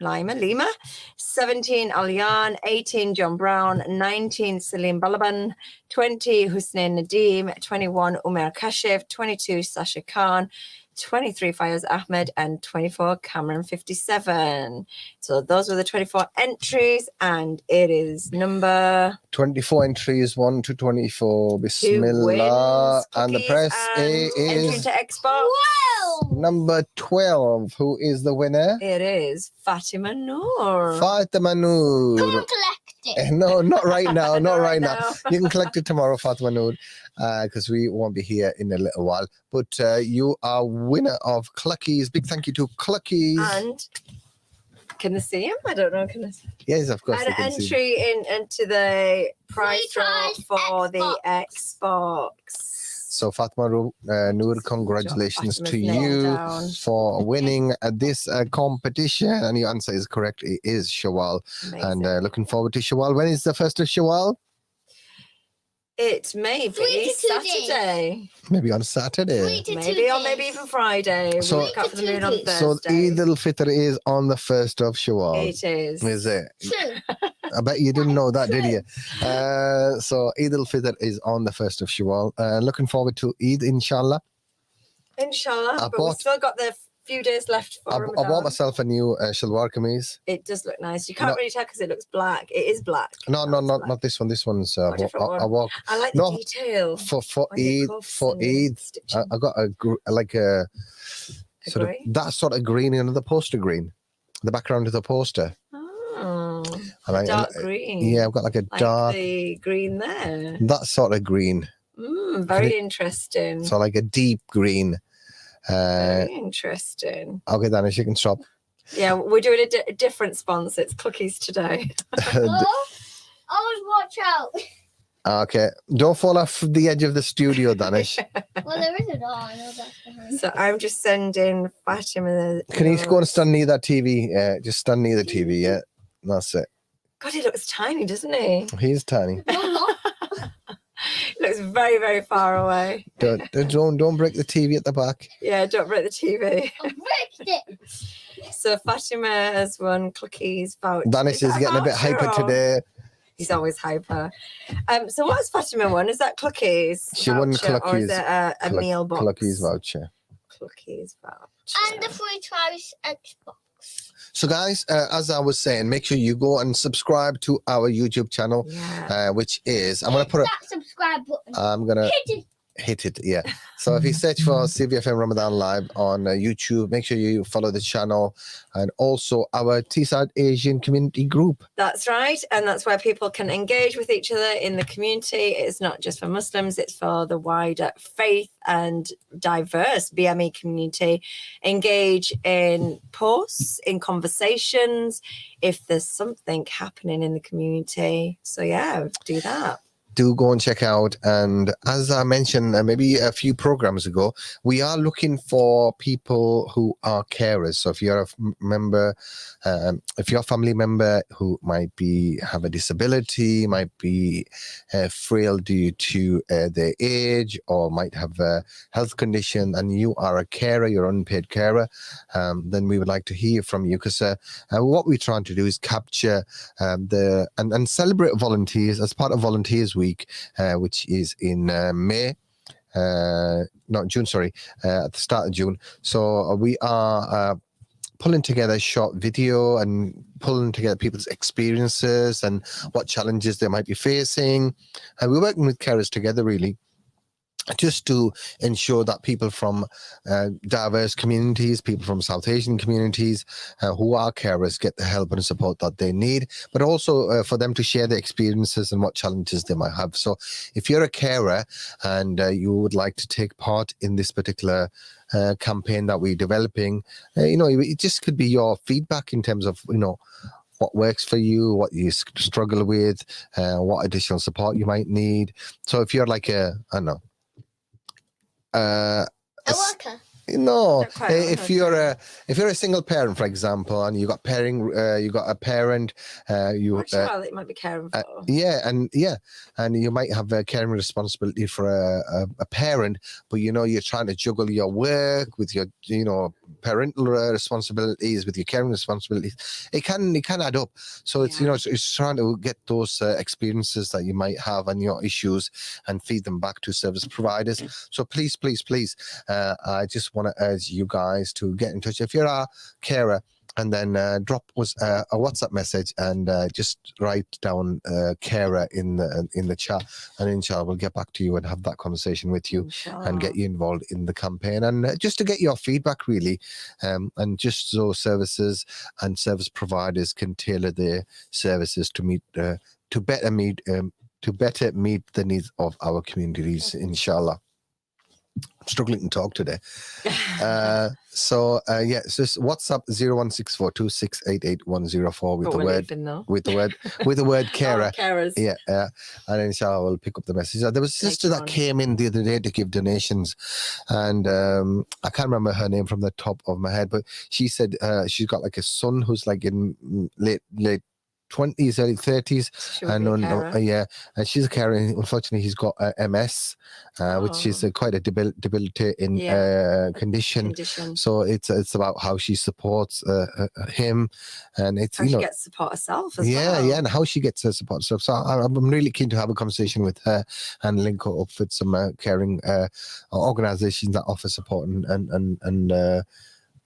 Lima, 17, Alian, 18, John Brown, 19, Salim Balaban, 20, Hussein Nadeem, 21, Umar Kashif, 22, Sasha Khan, 23, Fayaz Ahmed, and 24, Cameron 57. So those were the 24 entries, and it is number 24 entries, 1 to 24. Bismillah. And the press A entry is into Xbox. number 12. Who is the winner? It is Fatima Noor. Fatima Noor. Collect it. No, not right now. Not right now. now. You can collect it tomorrow, Fatima Noor, because we won't be here in a little while. But you are winner of Cluckies. Big thank you to Cluckies. And can they see him? I don't know. Can they see? Yes, of course. An they can see. entry into the prize draw for the Xbox. So Fatima Noor, congratulations to Fatima's name you down. for winning this competition. And your answer is correct. It is Shawwal. And looking forward to Shawwal. When is the first of Shawwal? It may be Saturday. Maybe on Saturday. Maybe, or maybe even Friday. So- We'll look out for the moon on So Thursday. Eid al-Fitr is on the 1st of Shawwal. It is. Is it? True. I bet you didn't know that, did you? So Eid al-Fitr is on the 1st of Shawwal. Looking forward to Eid, inshallah. Inshallah. I But we've bought- still got the few days left for I Ramadan. bought myself a new shalwar kameez. It does look nice. You can't No. really tell because it looks black. It is black. No, not this one. This one's A different one. I walk. I like the No, detail. for on the Eid. cuffs For and Eid, stitching. I got a sort grey? of that sort of green, you know, the poster green, the background of the poster. Oh, And dark green. Yeah, I've got like a Like dark the green there. that sort of green. Very interesting. So like a deep green. Very interesting. Okay, Danish, you can stop. Yeah, we're doing a different sponsor. It's cookies today. Always watch out. Okay, don't fall off the edge of the studio, Danish. Well, there is a door. I know that's behind. So I'm just sending Fatima. Can you go and stand near that TV? Just stand near the TV. Yeah, that's it. God, he looks tiny, doesn't he? He's tiny. He looks very, very far away. Don't break the TV at the back. Yeah, don't break the TV. I breaked it. So Fatima has won cookies voucher. Danish is that a getting a bit voucher hyper or- today. He's always hyper. So what's Fatima won? Is that cookies? She won voucher, Or is Cluckies. it a meal box? Cluckies voucher. Cookies voucher. And the free tries Xbox. So, guys, as I was saying, make sure you go and subscribe to our YouTube channel, which is I'm gonna put that subscribe button. I'm gonna hit it. Yeah. So if you search for CVFM Ramadan Live on YouTube, make sure you follow the channel and also our Teesside Asian community group. That's right. And that's where people can engage with each other in the community. It's not just for Muslims, it's for the wider faith and diverse BME community. Engage in posts, in conversations, if there's something happening in the community. So, yeah, do that. Do go and check out. And as I mentioned maybe a few programs ago, we are looking for people who are carers. So if you're a member, if you're a family member who might have a disability, might be frail due to their age, or might have a health condition, and you are a carer, you're an unpaid carer, then we would like to hear from you, because what we're trying to do is capture and celebrate volunteers as part of Volunteers Week, which is in May. Not June, sorry, at the start of June. So we are pulling together a short video and pulling together people's experiences and what challenges they might be facing. And we're working with carers together, really, just to ensure that people from diverse communities, people from South Asian communities who are carers get the help and support that they need, but also for them to share their experiences and what challenges they might have. So if you're a carer and you would like to take part in this particular campaign that we're developing, it just could be your feedback in terms of, what works for you, what you struggle with, what additional support you might need. So if you're like a worker. No, if you're a single parent, for example, and you got a parent, you child that you might be caring for. And you might have a caring responsibility for a parent, but you're trying to juggle your work with your parental responsibilities, with your caring responsibilities. It can add up. So it's it's trying to get those experiences that you might have and your issues and feed them back to service providers. So please, I just want to urge you guys to get in touch if you're a carer, and then drop us a WhatsApp message and just write down carer in the chat, and inshallah we'll get back to you and have that conversation with you and get you involved in the campaign, and just to get your feedback, really, and just so services and service providers can tailor their services to meet to better meet the needs of our communities, inshallah. I'm struggling to talk today. So just WhatsApp 01642688104 with the word carer. Carers. And inshallah we'll pick up the message. There was a sister that came in the other day to give donations, and I can't remember her name from the top of my head, but she said she's got like a son who's like in late 20s, early 30s, and and she's a carer. Unfortunately, he's got MS, which is quite a debilitating condition. So it's about how she supports him, and it's how she gets support herself as well. And how she gets her support herself. So I'm really keen to have a conversation with her and link her up with some caring organisations that offer support and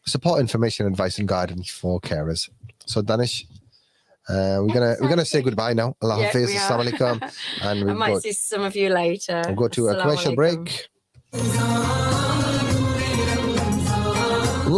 support, information, advice, and guidance for carers. So Danish, we're gonna say goodbye now. Allah Hafiz, Assalamu alaikum, and I might see some of you later. We'll go to a commercial break.